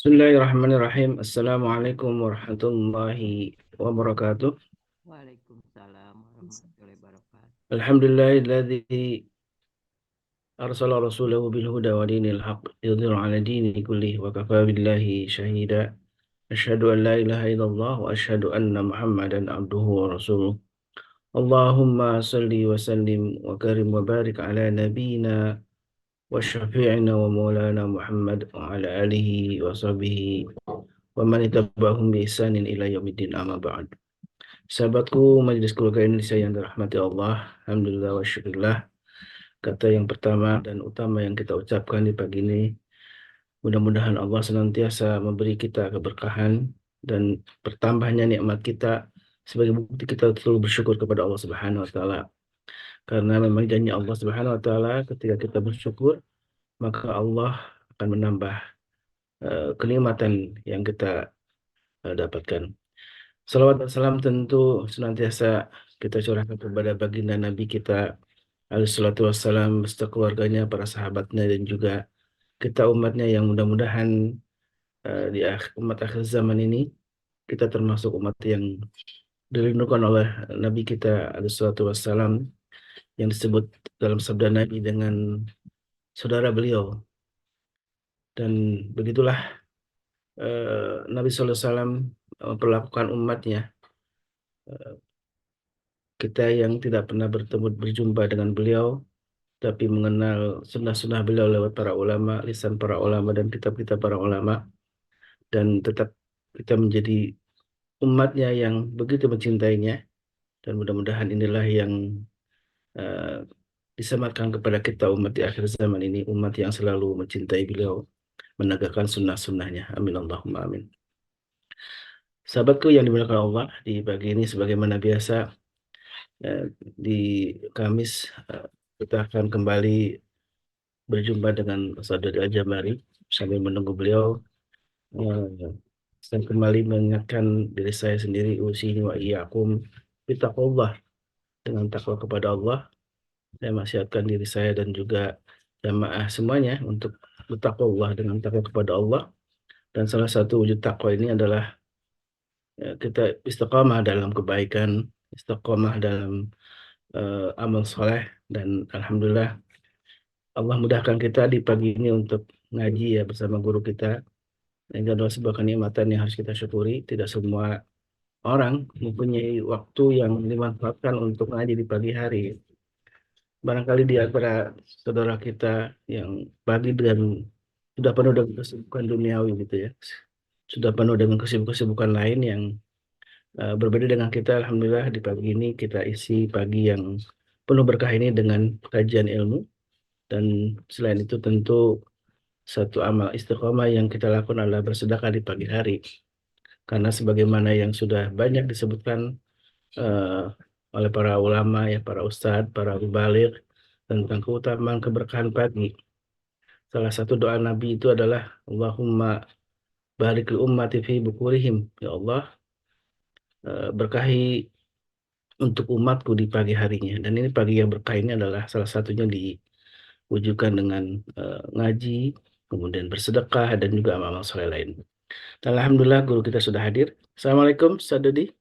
Bismillahirrahmanirrahim. Assalamualaikum warahmatullahi wabarakatuh. Waalaikumsalam warahmatullahi wabarakatuh. Alhamdulillahilladzi arsala rasulahu bil huda wa dinil haq yudhiru ala dini kullih wa kafa billahi syahida. Asyhadu an la ilaha illallah wa asyhadu anna Muhammadan abduhu wa rasuluh. Allahumma salli wa sallim wa karim wa barik ala nabiyyina wa syafi'ina wa maulana Muhammad wa ala alihi wa sahbihi wa man ittaba'ahum bi ihsanin ila yaumiddin amma ba'd. Sahabatku, Majelis Keluarga Indonesia yang dirahmati Allah, Alhamdulillah wa syukurillah. Kata yang pertama dan utama yang kita ucapkan di pagi ini, mudah-mudahan Allah senantiasa memberi kita keberkahan dan bertambahnya nikmat kita sebagai bukti kita selalu bersyukur kepada Allah Subhanahu wa taala. Karena memang janji Allah Subhanahu wa taala ketika kita bersyukur, maka Allah akan menambah kenikmatan yang kita dapatkan. Salawat dan salam tentu senantiasa kita curahkan kepada baginda Nabi kita alaihi salatu wassalam beserta keluarganya, para sahabatnya dan juga kita umatnya yang mudah-mudahan umat akhir zaman ini kita termasuk umat yang dilindungi oleh Nabi kita alaihi salatu wassalam yang disebut dalam sabda Nabi dengan saudara beliau. Dan begitulah Nabi sallallahu alaihi wasallam memperlakukan umatnya. Kita yang tidak pernah bertemu berjumpa dengan beliau tapi mengenal sunnah-sunnah beliau lewat para ulama, lisan para ulama dan kitab-kitab para ulama, dan tetap kita menjadi umatnya yang begitu mencintainya, dan mudah-mudahan inilah yang eh, disematkan kepada kita umat di akhir zaman ini, umat yang selalu mencintai beliau, menegakkan sunnah-sunnahnya. Amin Allahumma amin. Sahabatku yang dimuliakan Allah, di pagi ini sebagaimana biasa eh, di Kamis kita akan kembali berjumpa dengan Saudara Al-Jabari sambil menunggu beliau. eh, saya kembali mengingatkan diri saya sendiri, usini wa iyyakum bittaqwallah, dengan takwa kepada Allah. Saya wasiatkan diri saya dan juga jamaah semuanya untuk bertakwa dengan takwa kepada Allah. Dan salah satu wujud takwa ini adalah kita istiqamah dalam kebaikan, istiqamah dalam amal soleh, dan alhamdulillah Allah mudahkan kita di pagi ini untuk ngaji ya bersama guru kita. Ini adalah sebuah kenikmatan yang harus kita syukuri. Tidak semua orang mempunyai waktu yang dimanfaatkan untuk ngaji di pagi hari. Barangkali di antara saudara kita yang pagi dan sudah penuh dengan kesibukan duniawi gitu ya. Sudah penuh dengan kesibukan lain yang berbeda dengan kita. Alhamdulillah di pagi ini kita isi pagi yang penuh berkah ini dengan kajian ilmu. Dan selain itu tentu satu amal istiqomah yang kita lakukan adalah bersedekah di pagi hari. Karena sebagaimana yang sudah banyak disebutkan eh, oleh para ulama ya, para ustadz, para mubaligh tentang keutamaan keberkahan pagi. Salah satu doa Nabi itu adalah Allahumma barik li ummati fi bukurihim. Ya Allah, berkahi untuk umatku di pagi harinya. Dan ini pagi yang berkah ini adalah salah satunya diwujudkan dengan ngaji, kemudian bersedekah dan juga amal-amal soleh lain. Dan alhamdulillah guru kita sudah hadir. Assalamualaikum, Ustaz Dodi.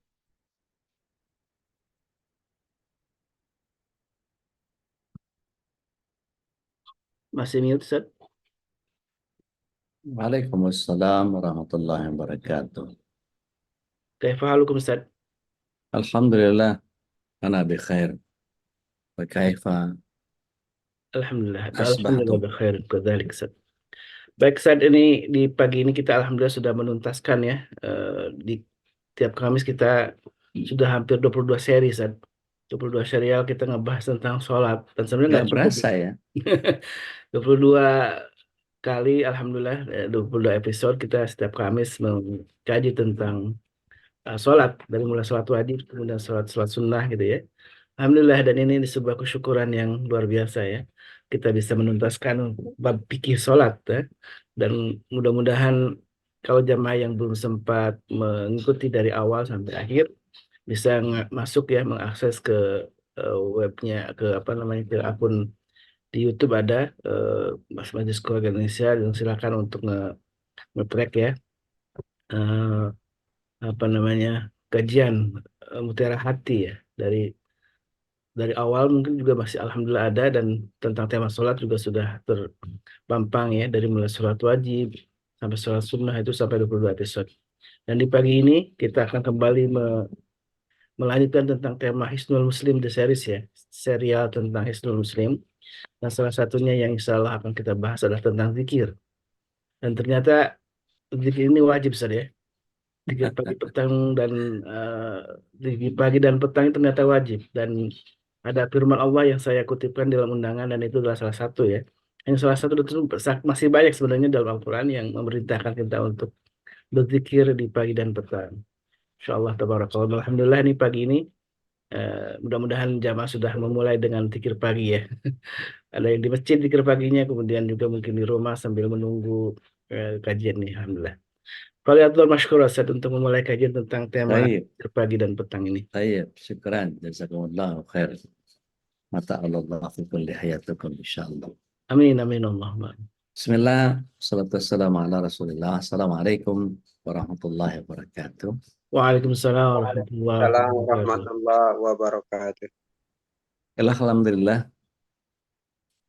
Masih mute, Ustaz? Waalaikumsalam warahmatullahi wabarakatuh. Kaifa halukum, Ustaz? Alhamdulillah, ana bi khair. Wa kaifa Alhamdulillah. Alhamdulillah asbahtum? khair kadzalik, Ustaz. Baik, saat ini di pagi ini kita alhamdulillah sudah menuntaskan ya. Di tiap Kamis kita sudah hampir 22 seri, Ustaz. 22 serial kita ngebahas tentang sholat. Dan sebenarnya Nggak nggak cukup. berasa ya? 22 kali, alhamdulillah, 22 episode kita setiap Kamis mengkaji tentang sholat. Dari mulai sholat wajib, kemudian sholat sunnah gitu ya. Alhamdulillah, dan ini sebuah kesyukuran yang luar biasa ya. Kita bisa menuntaskan bab fikih sholat ya. Dan mudah-mudahan kalau jamaah yang belum sempat mengikuti dari awal sampai akhir bisa masuk ya, mengakses ke webnya, ke apa namanya, ke akun di YouTube ada Mas Majelis Keluarga Indonesia, dan silakan untuk nge-track ya, eh, apa namanya, kajian Mutiara Hati ya, dari awal mungkin juga masih alhamdulillah ada, dan tentang tema sholat juga sudah terpampang ya, dari mulai sholat wajib sampai sholat sunnah itu sampai 22 episode. Dan di pagi ini kita akan kembali melanjutkan tentang tema Hisnul Muslim The Series ya, serial tentang Hisnul Muslim. Dan salah satunya yang insya Allah akan kita bahas adalah tentang zikir. Dan ternyata zikir ini wajib saja. Zikir pagi petang dan zikir pagi dan petang itu ternyata wajib. Dan ada firman Allah yang saya kutipkan dalam undangan, dan itu adalah salah satu ya. Yang salah satu itu masih banyak sebenarnya dalam Al-Quran yang memerintahkan kita untuk berzikir di pagi dan petang. Insya Allah tabarakallah. Alhamdulillah ini pagi ini mudah-mudahan jamaah sudah memulai dengan zikir pagi ya. Ada yang di masjid zikir paginya, kemudian juga mungkin di rumah sambil menunggu kajian nih. Alhamdulillah. Faliatul masykur Ustaz untuk memulai kajian tentang tema Baik, zikir pagi dan petang ini. baik. Syukran. Jazakumullah khair. Mata Allah fi kulli hayatukum insyaallah. Amin, amin, Allahumma. Bismillah, salatu wassalamu ala rasulillah. Assalamualaikum warahmatullahi wabarakatuh. Waalaikumsalam warahmatullahi Waalaikumsalam wabarakatuh. warahmatullahi wabarakatuh. Alhamdulillah,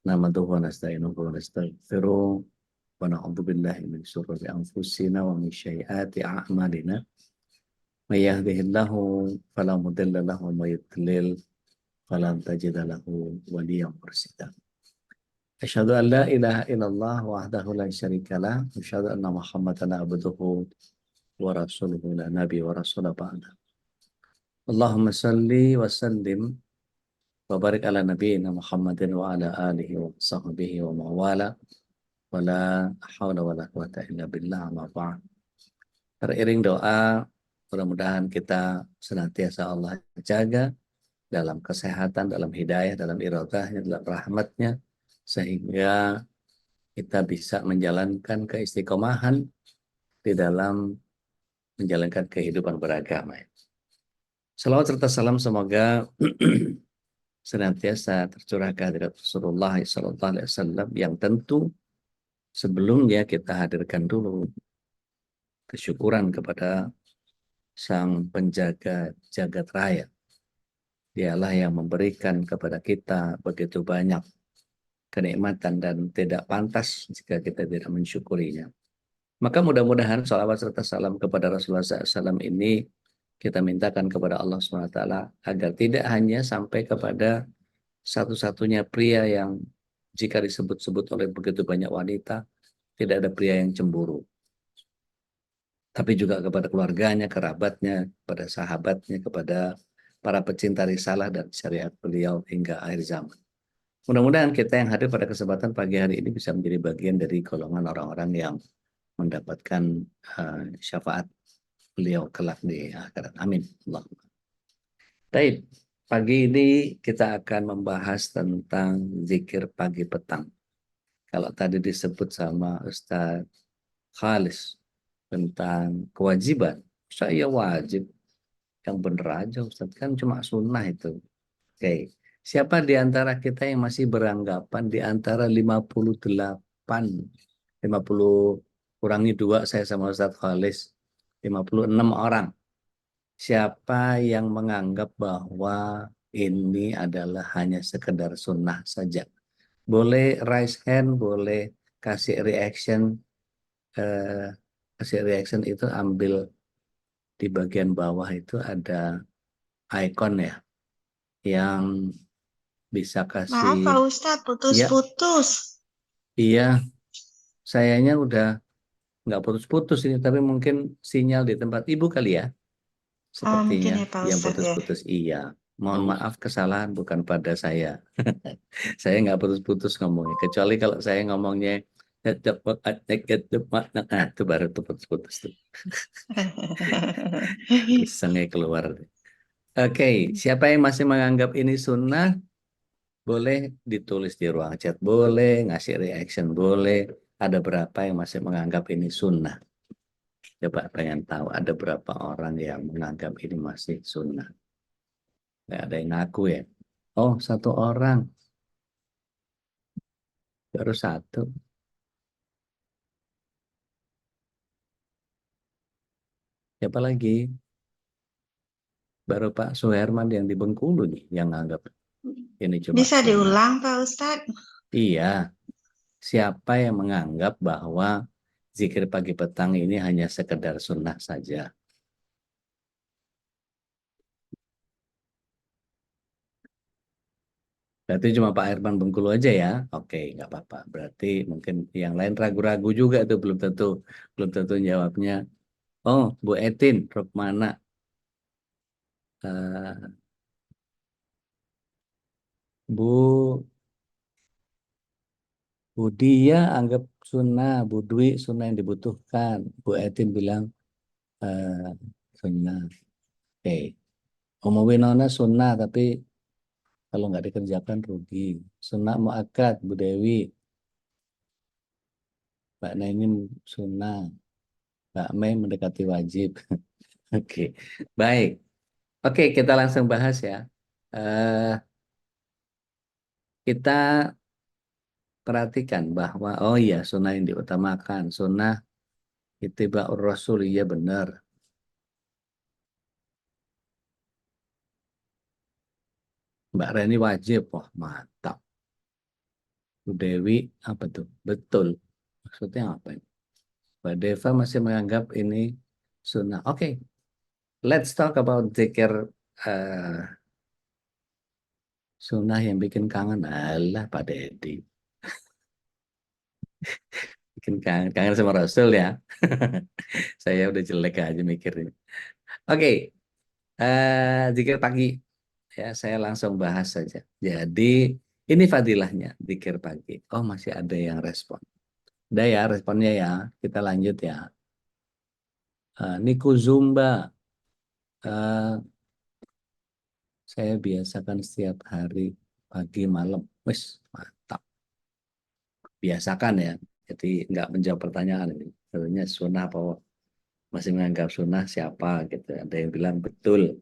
nahmaduhu wa nasta'inuhu wa nastaghfiruh wa na'udzu billahi min syururi anfusina wa min sayyiati a'malina. May yahdihillahu fala mudilla lahu wa may yudlil falan tajida lahu waliyyan mursyida. Asyhadu an la ilaha illallah wahdahu la syarika lah, wa asyhadu anna Muhammadan abduhu wa rasuluhu la nabi wa rasul ba'da. Allahumma salli wa sallim wa barik ala nabiyyina Muhammadin wa ala alihi wa sahbihi wa mawala wa la hawla wa la quwata illa billah ma ba'd. Teriring doa, mudah-mudahan kita senantiasa Allah jaga dalam kesehatan, dalam hidayah, dalam iradahnya, dalam rahmatnya, sehingga kita bisa menjalankan keistiqomahan di dalam menjalankan kehidupan beragama. Salawat serta salam semoga senantiasa tercurah kehadirat Rasulullah SAW, yang tentu sebelumnya kita hadirkan dulu kesyukuran kepada Sang Penjaga Jagat Raya. Dialah yang memberikan kepada kita begitu banyak kenikmatan dan tidak pantas jika kita tidak mensyukurinya. Maka mudah-mudahan salawat serta salam kepada Rasulullah SAW ini kita mintakan kepada Allah SWT agar tidak hanya sampai kepada satu-satunya pria yang jika disebut-sebut oleh begitu banyak wanita, tidak ada pria yang cemburu. Tapi juga kepada keluarganya, kerabatnya, kepada sahabatnya, kepada para pecinta risalah dan syariat beliau hingga akhir zaman. Mudah-mudahan kita yang hadir pada kesempatan pagi hari ini bisa menjadi bagian dari golongan orang-orang yang mendapatkan syafaat beliau kelak di akhirat. Amin. Allahumma. Baik, pagi ini kita akan membahas tentang zikir pagi petang. Kalau tadi disebut sama Ustaz Khalis tentang kewajiban, saya wajib. Yang bener aja Ustaz, kan cuma sunnah itu. Oke, siapa di antara kita yang masih beranggapan di antara 58, 50 kurangi 2 saya sama Ustaz Khalis, 56 orang. Siapa yang menganggap bahwa ini adalah hanya sekedar sunnah saja? Boleh raise hand, boleh kasih reaction. Kasih reaction itu ambil di bagian bawah itu ada icon ya, yang bisa Maaf Pak kasih. Ustadz, Ya, putus-putus. iya, sayanya udah nggak putus-putus ini, tapi mungkin sinyal di tempat Ibu kali ya. Mungkin Sepertinya ya Pak yang Ustadz ya. putus-putus, iya. Mohon maaf, kesalahan bukan pada saya. Saya nggak putus-putus ngomongnya. Kecuali kalau saya ngomongnya, nah, itu baru tuh putus-putus tuh. Pisangnya keluar. Oke, siapa yang masih menganggap ini sunnah, boleh ditulis di ruang chat, boleh ngasih reaction, boleh. Ada berapa yang masih menganggap ini sunnah? Coba pengen tahu ada berapa orang yang menganggap ini masih sunnah. Nggak ada yang ngaku ya. Oh, 1 orang. Baru 1. Siapa lagi? Baru Pak Suherman yang di Bengkulu nih yang anggap ini cuma Bisa sunnah. diulang Pak Ustadz? Iya, siapa yang menganggap bahwa zikir pagi petang ini hanya sekedar sunnah saja? Berarti cuma Pak Herman Bengkulu aja ya? Oke, nggak apa-apa. Berarti mungkin yang lain ragu-ragu juga tuh, belum tentu jawabnya. Oh, Bu Etin, Rukmana, eh, Bu Dia anggap sunnah, Bu Dwi sunnah yang dibutuhkan. Bu Etin bilang eh, sunnah. Oke. Umu Winona sunnah, tapi kalau nggak dikerjakan rugi. Sunnah muakkad, Bu Dewi. Mbak Neni sunnah. Mbak Mei mendekati wajib. Oke, baik. Oke, kita langsung bahas ya. Eh, kita perhatikan bahwa, oh iya, sunnah yang diutamakan. Sunnah ittiba'ur Rasul, iya benar. Mbak Reni wajib, wah mantap. Bu Dewi, apa tuh? Betul. Maksudnya apa ini? Mbak Deva masih menganggap ini sunnah. Oke, let's talk about zikir eh, sunnah yang bikin kangen. Alah, Pak Dedi. Bikin kangen, kangen sama Rasul ya. Saya udah jelek aja mikirin. Oke, zikir pagi. Ya, saya langsung bahas saja. Jadi, ini fadilahnya, zikir pagi. Oh, masih ada yang respon. Udah ya, responnya ya. Kita lanjut ya. Niku Zumba. Eh, saya biasakan setiap hari pagi malam. Wes, mantap. Biasakan ya. Jadi nggak menjawab pertanyaan ini. Sebenarnya sunnah apa masih menganggap sunnah siapa gitu. Ada yang bilang betul.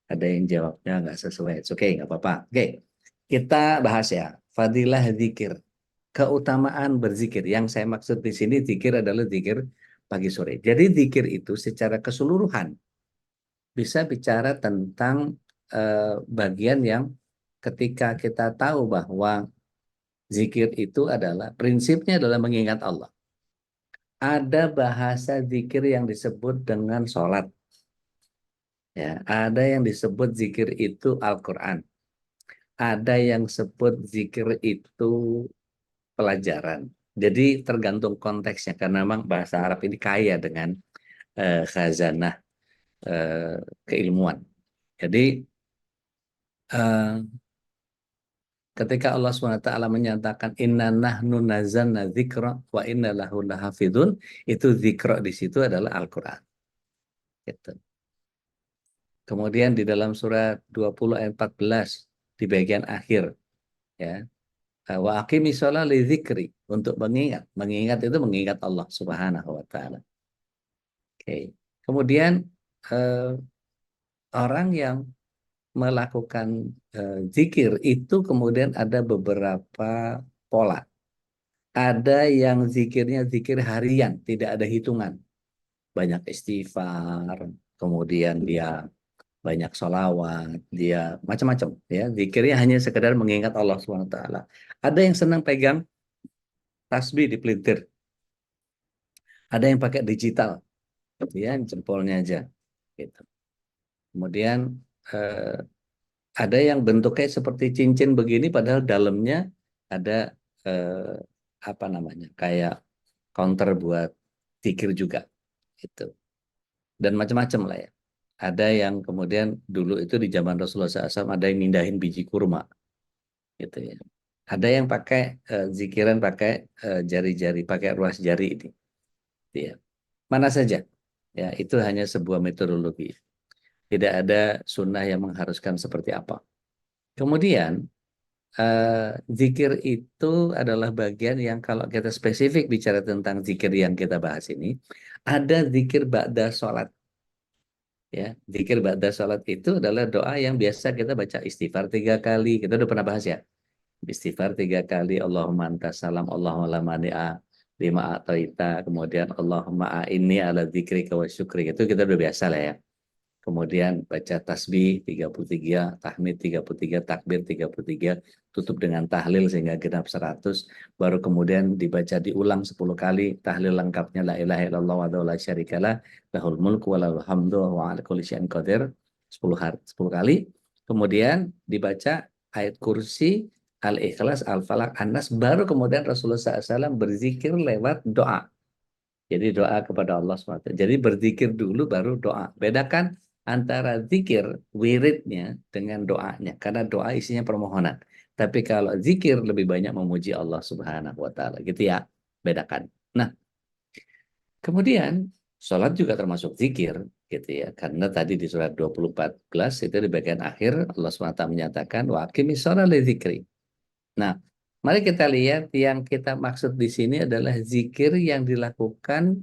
Ada yang jawabnya nggak sesuai. Oke, nggak apa-apa. Oke, kita bahas ya. Fadilah zikir. Keutamaan berzikir. Yang saya maksud di sini zikir adalah zikir pagi sore. Jadi zikir itu secara keseluruhan bisa bicara tentang bagian yang ketika kita tahu bahwa zikir itu adalah prinsipnya adalah mengingat Allah. Ada bahasa zikir yang disebut dengan sholat. Ya, ada yang disebut zikir itu Al-Quran. Ada yang sebut zikir itu pelajaran. Jadi tergantung konteksnya karena memang bahasa Arab ini kaya dengan khazanah eh, keilmuan. Jadi eh, ketika Allah SWT menyatakan inna nahnu nazzalna dzikra wa inna lahu lahafidun, itu dzikra di situ adalah Al-Qur'an. Gitu. Kemudian di dalam surat 20 ayat 14 di bagian akhir ya, wa aqimis shalah li dzikri, untuk mengingat. Mengingat itu mengingat Allah Subhanahu wa taala. Oke. Kemudian eh, orang yang melakukan zikir itu kemudian ada beberapa pola. Ada yang zikirnya zikir harian, tidak ada hitungan. Banyak istighfar, kemudian dia banyak sholawat, dia macam-macam. Ya, zikirnya hanya sekedar mengingat Allah SWT. Ada yang senang pegang tasbih di pelintir. Ada yang pakai digital, ya, jempolnya aja. Gitu. Kemudian eh, ada yang bentuknya seperti cincin begini, padahal dalamnya ada eh, apa namanya, kayak counter buat zikir juga. Itu. Dan macam-macam lah ya. Ada yang kemudian dulu itu di zaman Rasulullah SAW ada yang mindahin biji kurma, gitu ya. Ada yang pakai zikiran pakai jari-jari, pakai ruas jari ini, gitu ya. Mana saja, ya itu hanya sebuah metodologi. Tidak ada sunnah yang mengharuskan seperti apa. Kemudian zikir itu adalah bagian yang kalau kita spesifik bicara tentang zikir yang kita bahas ini, ada zikir ba'da sholat. Ya, zikir ba'da salat itu adalah doa yang biasa kita baca istighfar 3 kali. Kita udah pernah bahas ya. Istighfar 3 kali. Allahumma antas salam, Allahumma la mani'a lima ataita, kemudian Allahumma a'inni ala dzikrika wa syukrika, itu kita udah biasa lah ya. Kemudian baca tasbih 33, tahmid 33, takbir 33, tutup dengan tahlil sehingga genap 100, baru kemudian dibaca diulang 10 kali, tahlil lengkapnya la ilaha illallah wa la syarikalah, lahul mulku wa lahul hamdu wa ala kulli syai'in qadir, 10 kali. Kemudian dibaca ayat kursi, Al-Ikhlas, Al-Falaq, An-Nas, baru kemudian Rasulullah SAW berzikir lewat doa. Jadi doa kepada Allah SWT. Jadi berzikir dulu baru doa. Bedakan antara zikir wiridnya dengan doanya, karena doa isinya permohonan. Tapi kalau zikir lebih banyak memuji Allah Subhanahu wa taala, gitu ya. Bedakan. Nah, kemudian sholat juga termasuk zikir, gitu ya. Karena tadi di surat 24 itu di bagian akhir Allah SWT menyatakan wa aqimis sholata li dzikri. Nah, mari kita lihat yang kita maksud di sini adalah zikir yang dilakukan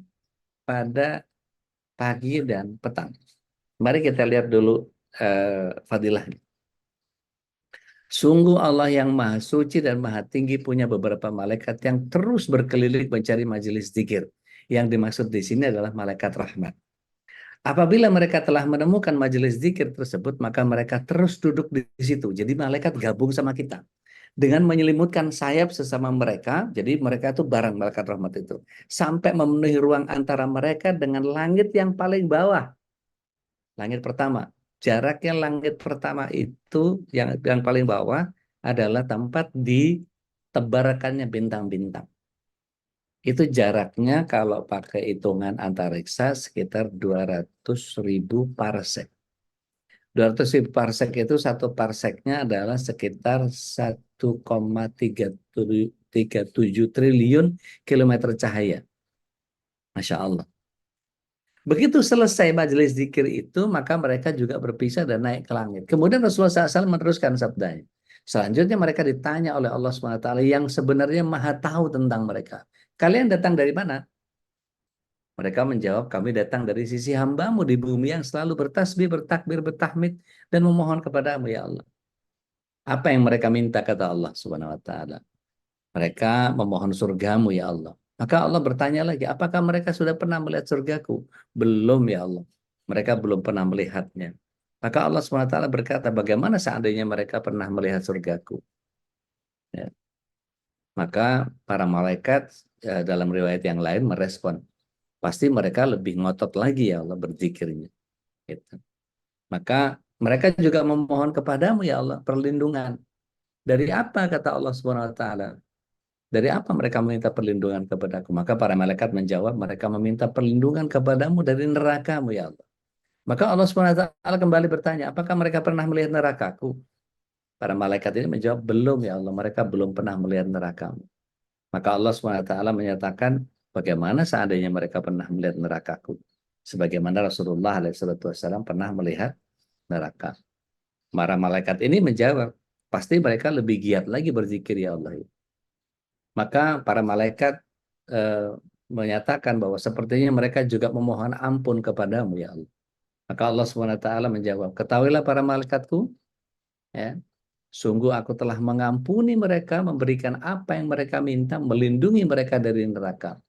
pada pagi dan petang. Mari kita lihat dulu fadilahnya. Sungguh Allah yang maha suci dan maha tinggi punya beberapa malaikat yang terus berkeliling mencari majelis zikir. Yang dimaksud di sini adalah malaikat rahmat. Apabila mereka telah menemukan majelis zikir tersebut, maka mereka terus duduk di situ. Jadi malaikat gabung sama kita dengan menyelimutkan sayap sesama mereka. Jadi mereka itu bareng, malaikat rahmat itu, sampai memenuhi ruang antara mereka dengan langit yang paling bawah. Langit pertama, jaraknya langit pertama itu yang paling bawah adalah tempat ditebarkannya bintang-bintang. Itu jaraknya kalau pakai hitungan antariksa sekitar 200.000 parsek. 200.000 parsek itu satu parseknya adalah sekitar 1,37 triliun kilometer cahaya. Masya Allah. Begitu selesai majelis zikir itu, maka mereka juga berpisah dan naik ke langit. Kemudian Rasulullah SAW meneruskan sabdanya. Selanjutnya mereka ditanya oleh Allah SWT yang sebenarnya maha tahu tentang mereka. Kalian datang dari mana? Mereka menjawab, kami datang dari sisi hambamu di bumi yang selalu bertasbih, bertakbir, bertahmid, dan memohon kepadamu ya Allah. Apa yang mereka minta, kata Allah SWT? Mereka memohon surgamu ya Allah. Maka Allah bertanya lagi, apakah mereka sudah pernah melihat surgaku? Belum ya Allah. Mereka belum pernah melihatnya. Maka Allah SWT berkata, bagaimana seandainya mereka pernah melihat surgaku? Ya. Maka para malaikat dalam riwayat yang lain merespon, pasti mereka lebih ngotot lagi ya Allah berzikirnya. Gitu. Maka mereka juga memohon kepadamu ya Allah perlindungan. Dari apa, kata Allah SWT? Dari apa mereka meminta perlindungan kepadaku? Maka para malaikat menjawab, mereka meminta perlindungan kepadamu dari nerakamu ya Allah. Maka Allah SWT kembali bertanya, apakah mereka pernah melihat nerakaku? Para malaikat ini menjawab, belum ya Allah, mereka belum pernah melihat nerakamu. Maka Allah SWT menyatakan, bagaimana seandainya mereka pernah melihat nerakaku? Sebagaimana Rasulullah SAW pernah melihat neraka. Para malaikat ini menjawab, pasti mereka lebih giat lagi berzikir ya Allah. Maka para malaikat menyatakan bahwa sepertinya mereka juga memohon ampun kepadamu ya Allah. Maka Allah SWT menjawab, ketahuilah para malaikatku, ya, sungguh aku telah mengampuni mereka, memberikan apa yang mereka minta, melindungi mereka dari neraka.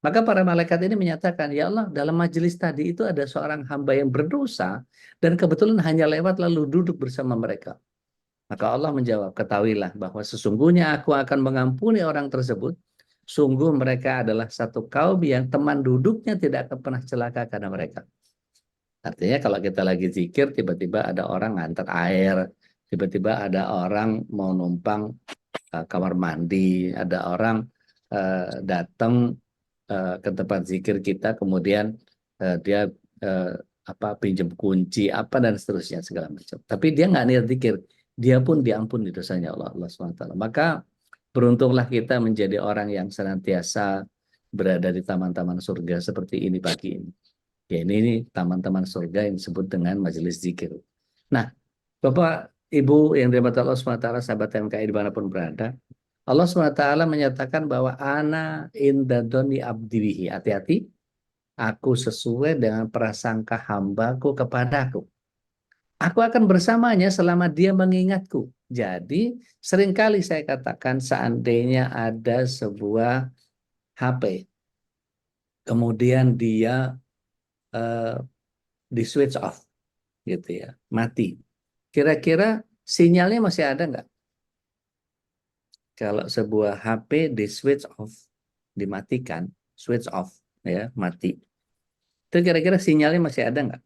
Maka para malaikat ini menyatakan, ya Allah, dalam majelis tadi itu ada seorang hamba yang berdosa, dan kebetulan hanya lewat lalu duduk bersama mereka. Maka Allah menjawab, ketahuilah bahwa sesungguhnya aku akan mengampuni orang tersebut. Sungguh mereka adalah satu kaum yang teman duduknya tidak akan pernah celaka karena mereka. Artinya kalau kita lagi zikir, tiba-tiba ada orang ngantar air, tiba-tiba ada orang mau numpang kamar mandi, ada orang datang ke tempat zikir kita, kemudian dia pinjam kunci apa dan seterusnya segala macam. Tapi dia nggak niat zikir, dia pun diampuni dosanya Allah SWT. Maka beruntunglah kita menjadi orang yang senantiasa berada di taman-taman surga seperti ini pagi ini. Ya ini taman-taman surga yang disebut dengan majelis zikir. Nah, Bapak, Ibu yang dirahmati Allah SWT, sahabat MKI dimanapun berada, Allah SWT menyatakan bahwa ana inda doni abdihi. Hati-hati, aku sesuai dengan prasangka hambaku kepadaku. Aku akan bersamanya selama dia mengingatku. Jadi, seringkali saya katakan seandainya ada sebuah HP, kemudian dia di switch off, gitu ya, mati. Kira-kira sinyalnya masih ada nggak? Kalau sebuah HP di switch off, dimatikan, switch off, ya, mati. Itu kira-kira sinyalnya masih ada nggak?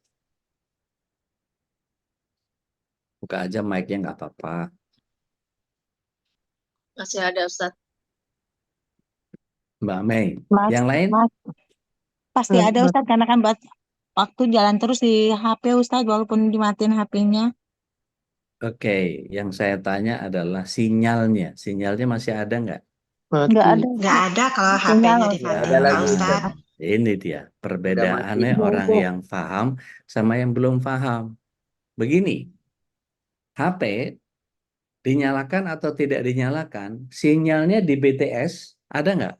Buka aja mic-nya nggak apa-apa. Masih ada Ustaz. Mbak Mei. Mas, Yang lain? Mas, pasti ada Ustaz karena kan buat waktu jalan terus di HP Ustaz walaupun dimatiin HP-nya. Oke, yang saya tanya adalah sinyalnya. Sinyalnya masih ada nggak? Nggak ada Nggak Ustaz. ada kalau Sinyal HP-nya Ustaz. Nggak ada dimatiin Pak lagi Ustaz. Ustadz. Ini dia Udah mati. perbedaannya orang yang paham sama yang belum paham. Begini, HP dinyalakan atau tidak dinyalakan, sinyalnya di BTS ada nggak?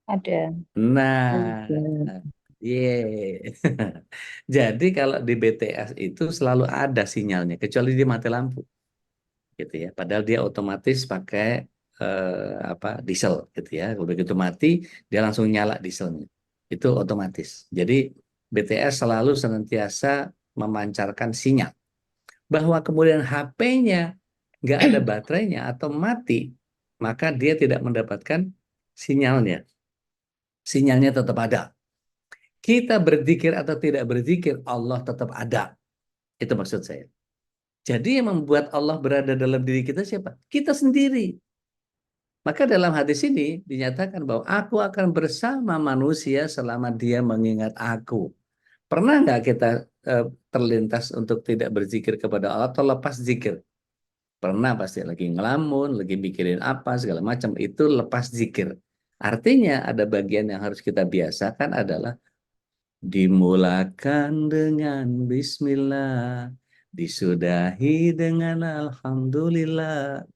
Ada. Nah, yeah. Jadi kalau di BTS itu selalu ada sinyalnya, kecuali dia mati lampu, gitu ya. Padahal dia otomatis pakai diesel, gitu ya. Kalau begitu mati, dia langsung nyala dieselnya. Itu otomatis. Jadi BTS selalu senantiasa memancarkan sinyal. Bahwa kemudian HP-nya nggak ada baterainya atau mati, maka dia tidak mendapatkan sinyalnya. Sinyalnya tetap ada. Kita berzikir atau tidak berzikir, Allah tetap ada. Itu maksud saya. Jadi yang membuat Allah berada dalam diri kita siapa? Kita sendiri. Maka dalam hadis ini dinyatakan bahwa aku akan bersama manusia selama dia mengingat aku. Pernah nggak kita terlintas untuk tidak berzikir kepada Allah atau lepas zikir? Pernah pasti, lagi ngelamun, lagi mikirin apa, segala macam. Itu lepas zikir. Artinya ada bagian yang harus kita biasakan adalah dimulakan dengan bismillah, disudahi dengan alhamdulillah.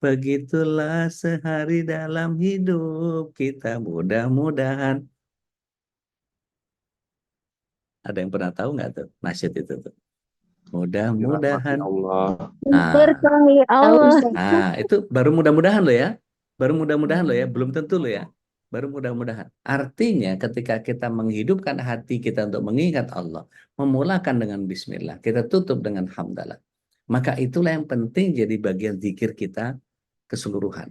Begitulah sehari dalam hidup kita, mudah-mudahan. Ada yang pernah tahu nggak tuh nasyid itu tuh? Dirahmati Mudah-mudahan. Allah. Nah, Berkahi Allah. nah, itu baru mudah-mudahan loh ya. Baru mudah-mudahan loh ya, belum tentu loh ya. Baru mudah-mudahan. Artinya ketika kita menghidupkan hati kita untuk mengingat Allah, memulakan dengan bismillah, kita tutup dengan hamdalah. Maka itulah yang penting jadi bagian zikir kita keseluruhan.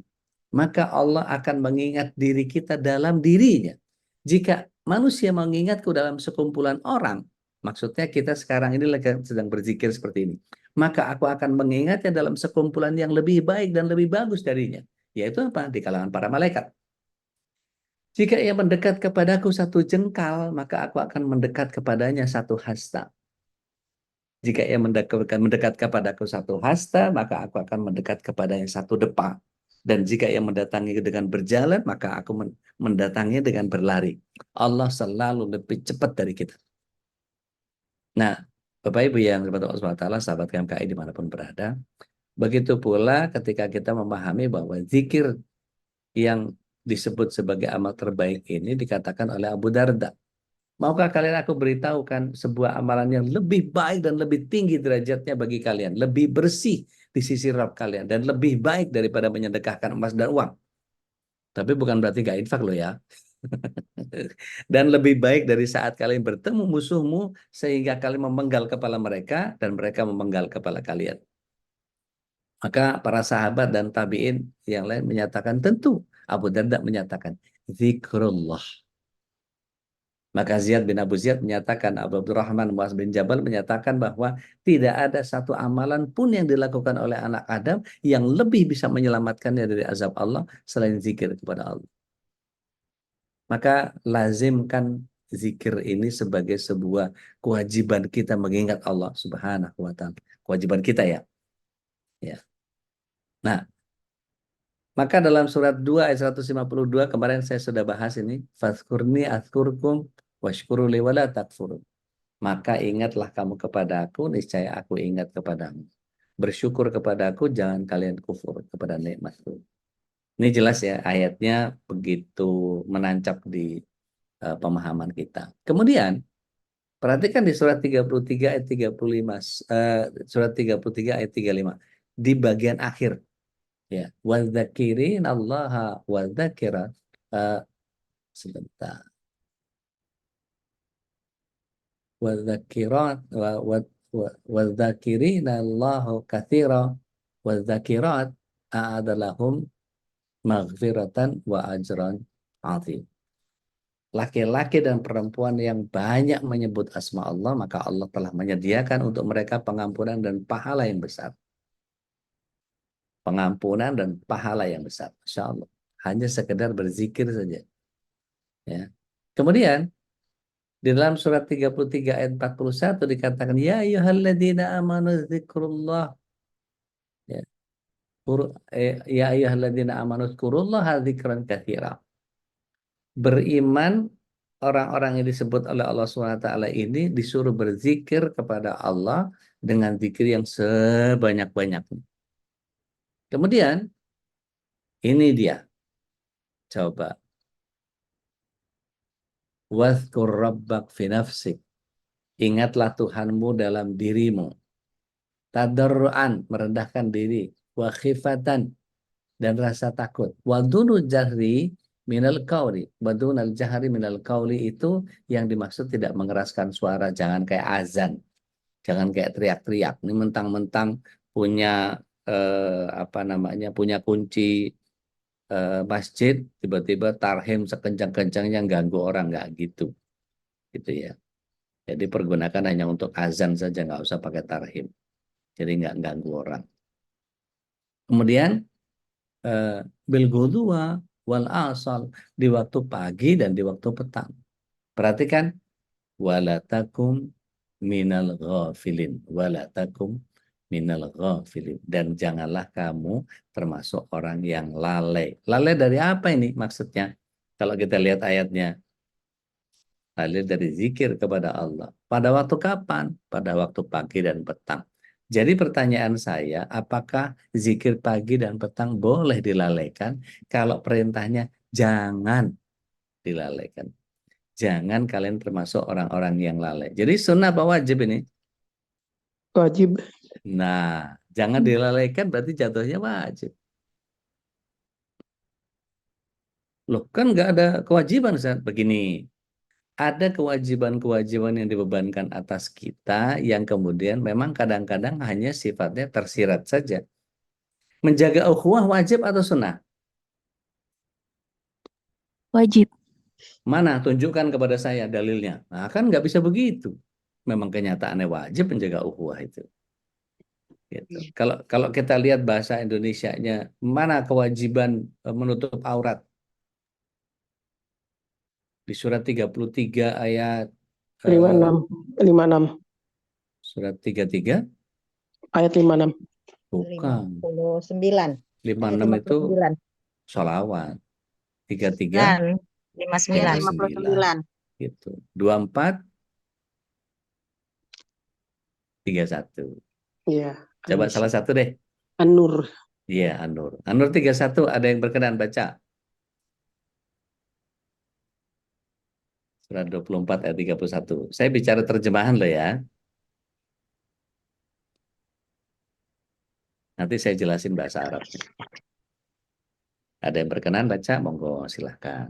Maka Allah akan mengingat diri kita dalam dirinya. Jika manusia mengingatku dalam sekumpulan orang, maksudnya kita sekarang ini sedang berzikir seperti ini, maka aku akan mengingatnya dalam sekumpulan yang lebih baik dan lebih bagus darinya. Yaitu apa? Di kalangan para malaikat. Jika ia mendekat kepadaku satu jengkal, maka aku akan mendekat kepadanya satu hasta. Jika ia mendekat kepadaku satu hasta, maka aku akan mendekat kepadanya satu depa. Dan jika ia mendatangi dengan berjalan, maka aku mendatangi dengan berlari. Allah selalu lebih cepat dari kita. Nah, Bapak Ibu yang dirahmati Allah SWT, sahabat KMKI dimanapun berada, begitu pula ketika kita memahami bahwa zikir yang disebut sebagai amal terbaik ini dikatakan oleh Abu Darda. Maukah kalian aku beritahukan sebuah amalan yang lebih baik dan lebih tinggi derajatnya bagi kalian, lebih bersih di sisi Rabb kalian, dan lebih baik daripada menyedekahkan emas dan uang. Tapi bukan berarti gak infak loh ya. Dan lebih baik dari saat kalian bertemu musuhmu sehingga kalian memenggal kepala mereka dan mereka memenggal kepala kalian. Maka para sahabat dan tabi'in yang lain menyatakan tentu. Abu Darda menyatakan zikrullah. Maka Ziyad bin Abu Ziyad menyatakan, Abu Abdurrahman Muaz bin Jabal menyatakan bahwa tidak ada satu amalan pun yang dilakukan oleh anak Adam yang lebih bisa menyelamatkannya dari azab Allah selain zikir kepada Allah. Maka lazimkan zikir ini sebagai sebuah kewajiban kita mengingat Allah Subhanahu wa ta'ala. Kewajiban kita ya. Nah, maka dalam surat 2 ayat 152 kemarin saya sudah bahas ini, fazkurni azkurkum washkuru li wala takfurun. Maka ingatlah kamu kepada aku, niscaya aku ingat kepadamu. Bersyukur kepada aku, jangan kalian kufur kepada nikmatku. Ini jelas ya, ayatnya begitu menancap di pemahaman kita. Kemudian, perhatikan di surat 33 ayat 35, surat 33 ayat 35, di bagian akhir. Ya, wadzakirin Allah wadzakirat eh, sebentar. Wadzakirat wadzakirina Allahu katsira wadzakirat a'adalahum maghfiratan wa ajran azim. Laki-laki dan perempuan yang banyak menyebut asma Allah, maka Allah telah menyediakan untuk mereka pengampunan dan pahala yang besar. Pengampunan dan pahala yang besar. Masya Allah. Hanya sekedar berzikir saja. Ya. Kemudian, di dalam surat 33 ayat 41 dikatakan, Ya ayyuhalladzina amanu dzikrullah. Ya. Ya ayyuhalladzina amanu dzkurullah dzikran katsira. Beriman orang-orang yang disebut oleh Allah SWT ini disuruh berzikir kepada Allah dengan zikir yang sebanyak-banyaknya. Kemudian, ini dia. Coba. Wadhkur rabbak fi nafsik. Ingatlah Tuhanmu dalam dirimu. Tadarruan, merendahkan diri. Wa khifatan, dan rasa takut. Wadunu jahri minal qauli. Wadunal jahri minal qauli itu yang dimaksud tidak mengeraskan suara. Jangan kayak azan. Jangan kayak teriak-teriak. Ini mentang-mentang punya punya kunci masjid, tiba-tiba tarhim sekencang-kencangnya ganggu orang, nggak gitu. Gitu ya. Jadi pergunakan hanya untuk azan saja, nggak usah pakai tarhim. Jadi nggak ganggu orang. Kemudian bil ghudwa wal asal, di waktu pagi dan di waktu petang. Perhatikan, walatakum minal ghafilin, walatakum minal ghafilin, dan janganlah kamu termasuk orang yang lalai. Lalai dari apa ini maksudnya? Kalau kita lihat ayatnya, lalai dari zikir kepada Allah. Pada waktu kapan? Pada waktu pagi dan petang. Jadi pertanyaan saya, apakah zikir pagi dan petang boleh dilalaikan? Kalau perintahnya jangan dilalaikan. Jangan kalian termasuk orang-orang yang lalai. Jadi sunnah apa wajib ini? Wajib. Nah, jangan dilalaikan berarti jatuhnya wajib. Loh, kan nggak ada kewajiban, Ustaz. Begini, ada kewajiban-kewajiban yang dibebankan atas kita yang kemudian memang kadang-kadang hanya sifatnya tersirat saja. Menjaga ukhuwah wajib atau sunnah? Wajib. Mana? Tunjukkan kepada saya dalilnya. Nah, kan nggak bisa begitu. Memang kenyataannya wajib menjaga ukhuwah itu. Gitu. Kalau kita lihat bahasa Indonesianya, mana kewajiban menutup aurat? Di surat 33 ayat 56. Surat 33 Ayat 56. bukan. 59. 56 itu sholawat. 33 59. gitu. 24 31. Iya. Coba salah satu deh. An-Nur. Iya, An-Nur. An-Nur 31 ada yang berkenan baca. Surat 24 ayat 31. Saya bicara terjemahan loh ya. Nanti saya jelasin bahasa Arabnya. Ada yang berkenan baca, monggo silahkan.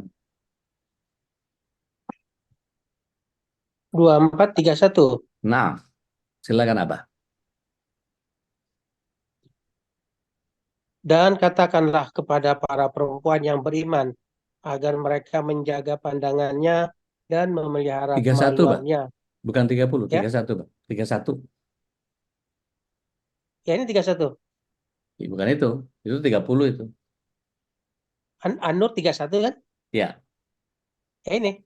2431. Nah, silakan Abah. Dan katakanlah kepada para perempuan yang beriman agar mereka menjaga pandangannya dan memelihara 31, Bang. kemaluannya. Bukan 30, Ya? 31, Bang. 31. Ya, ini 31. Bukan itu 30 itu. An-Nur 31 kan? Ya. Ya ini.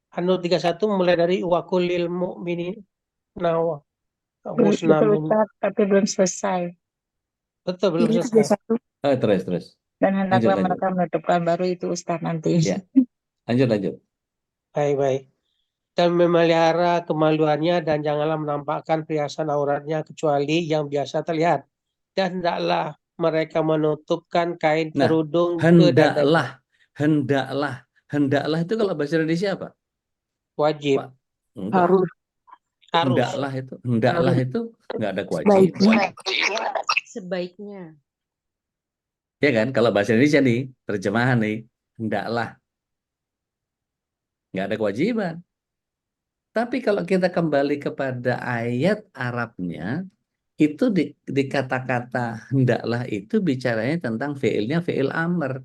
An-Nur 31 mulai dari wakulil mu'minin nawa. Betul, Ustaz, tapi belum selesai. Betul, belum Ini selesai. Terus. Dan hendaklah Lanjut. mereka menetapkan baru itu Ustaz nanti. Ya. Lanjut. Baik. Dan memelihara kemaluannya dan janganlah menampakkan perhiasan auratnya kecuali yang biasa terlihat. Dan hendaklah mereka menutupkan kain kerudung ke dadanya. Hendaklah itu kalau bahasa Indonesia apa? Wajib. Enggak. Harus. Hendaklah itu enggak ada kewajiban. Sebaiknya. Ya kan? Kalau bahasa Indonesia nih, terjemahan nih, hendaklah, nggak ada kewajiban. Tapi kalau kita kembali kepada ayat Arabnya, itu di kata-kata hendaklah itu bicaranya tentang fiilnya fiil amr.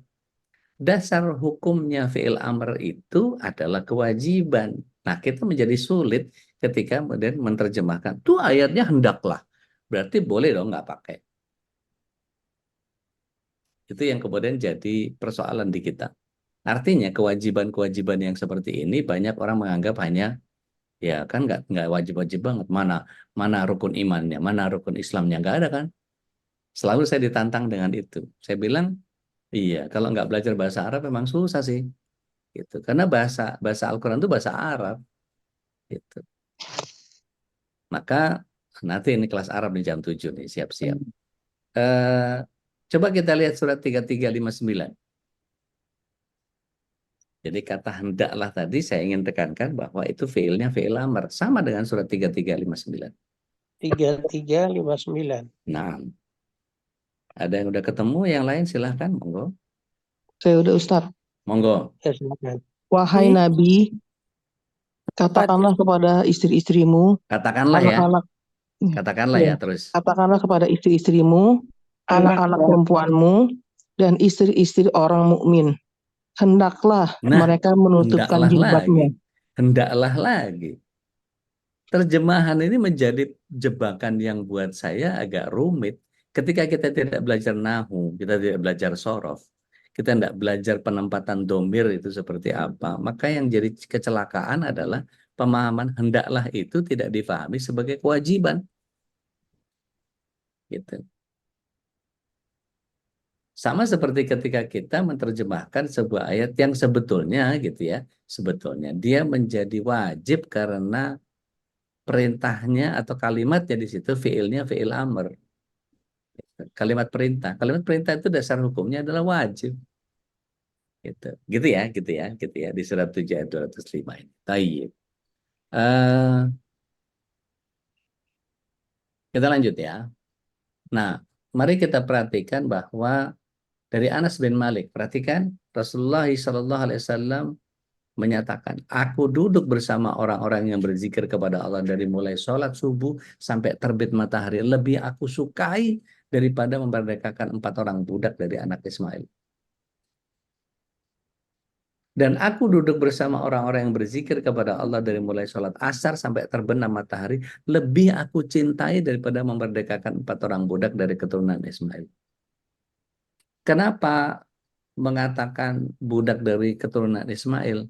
Dasar hukumnya fiil amr itu adalah kewajiban. Nah, kita menjadi sulit ketika kemudian menerjemahkan. Tuh ayatnya hendaklah. Berarti boleh dong nggak pakai. Itu yang kemudian jadi persoalan di kita. Artinya kewajiban-kewajiban yang seperti ini banyak orang menganggap hanya ya kan nggak wajib-wajib banget. Mana rukun imannya, mana rukun Islamnya, nggak ada kan. Selalu saya ditantang dengan itu. Saya bilang, iya, kalau nggak belajar bahasa Arab memang susah sih. Gitu. Karena bahasa Al-Quran itu bahasa Arab. Gitu. Maka nanti ini kelas Arab di jam 7 nih, siap-siap. Coba kita lihat surat 3359. Jadi kata hendaklah tadi saya ingin tekankan bahwa itu fiilnya fiil amr. Sama dengan surat 3359. 3359. Nah, ada yang udah ketemu, yang lain silahkan, monggo. Saya udah Ustadz. Monggo. Ya, silakan. Wahai Nabi, katakanlah kepada istri-istrimu, Katakanlah ya. anak-anak, Katakanlah ya terus. katakanlah kepada istri-istrimu, anak-anak perempuanmu, dan istri-istri orang mukmin. Hendaklah Nah, mereka menutupkan hendaklah jilbabnya. lagi. Hendaklah lagi. Terjemahan ini menjadi jebakan yang buat saya agak rumit. Ketika kita tidak belajar nahu, kita tidak belajar sorof, kita tidak belajar penempatan domir itu seperti apa, maka yang jadi kecelakaan adalah pemahaman hendaklah itu tidak difahami sebagai kewajiban. Gitu. Sama seperti ketika kita menerjemahkan sebuah ayat yang sebetulnya gitu ya, sebetulnya dia menjadi wajib karena perintahnya atau kalimatnya di situ fiilnya fiil amr. Kalimat perintah itu dasar hukumnya adalah wajib. Gitu ya di surat 7 ayat 205 ini. Tayyib. Kita lanjut ya. Nah, mari kita perhatikan bahwa dari Anas bin Malik, perhatikan Rasulullah SAW menyatakan, aku duduk bersama orang-orang yang berzikir kepada Allah dari mulai sholat subuh sampai terbit matahari. Lebih aku sukai daripada memerdekakan 4 orang budak dari anak Ismail. Dan aku duduk bersama orang-orang yang berzikir kepada Allah dari mulai sholat asar sampai terbenam matahari. Lebih aku cintai daripada memerdekakan 4 orang budak dari keturunan Ismail. Kenapa mengatakan budak dari keturunan Ismail?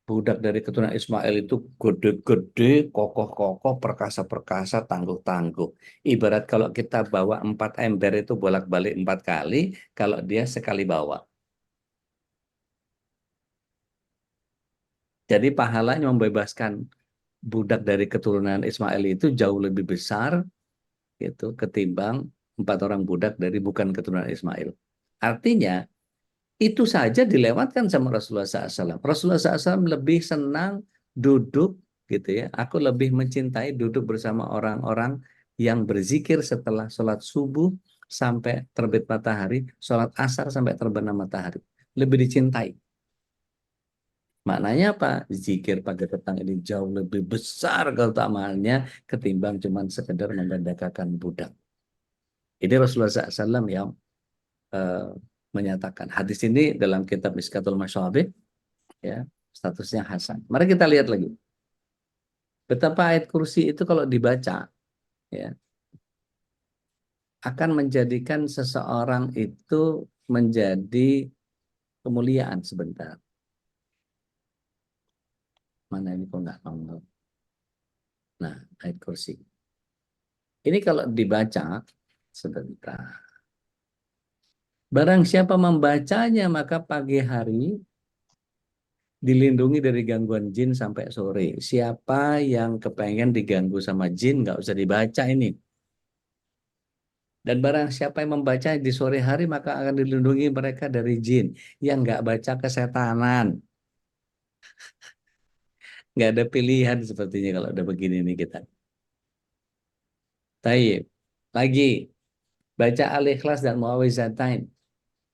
Budak dari keturunan Ismail itu gede-gede, kokoh-kokoh, perkasa-perkasa, tangguh-tangguh. Ibarat kalau kita bawa 4 ember itu bolak-balik 4 kali, kalau dia sekali bawa. Jadi pahalanya membebaskan budak dari keturunan Ismail itu jauh lebih besar gitu, ketimbang 4 orang budak dari bukan keturunan Ismail. Artinya, itu saja dilewatkan sama Rasulullah SAW. Rasulullah SAW lebih senang duduk gitu ya. Aku lebih mencintai duduk bersama orang-orang yang berzikir setelah sholat subuh sampai terbit matahari, sholat asar sampai terbenam matahari. Lebih dicintai. Maknanya apa? Zikir pada petang ini jauh lebih besar keutamaannya ketimbang cuma sekedar memerdekakan budak. Ini Rasulullah SAW yang menyatakan. Hadis ini dalam kitab Miskatul Masyabih, ya, statusnya hasan. Mari kita lihat lagi. Betapa ayat kursi itu kalau dibaca, ya, akan menjadikan seseorang itu menjadi kemuliaan sebentar. Mana ini kok nggak nongol? Nah, ayat kursi. Ini kalau dibaca sebentar. Barang siapa membacanya maka pagi hari dilindungi dari gangguan jin sampai sore. Siapa yang kepengen diganggu sama jin nggak usah dibaca ini. Dan barang siapa yang membaca di sore hari maka akan dilindungi mereka dari jin. Yang nggak baca kesetanan. Nggak ada pilihan sepertinya kalau udah begini nih kita. Taib. Lagi. Baca Al-Ikhlas dan Muawwizatain.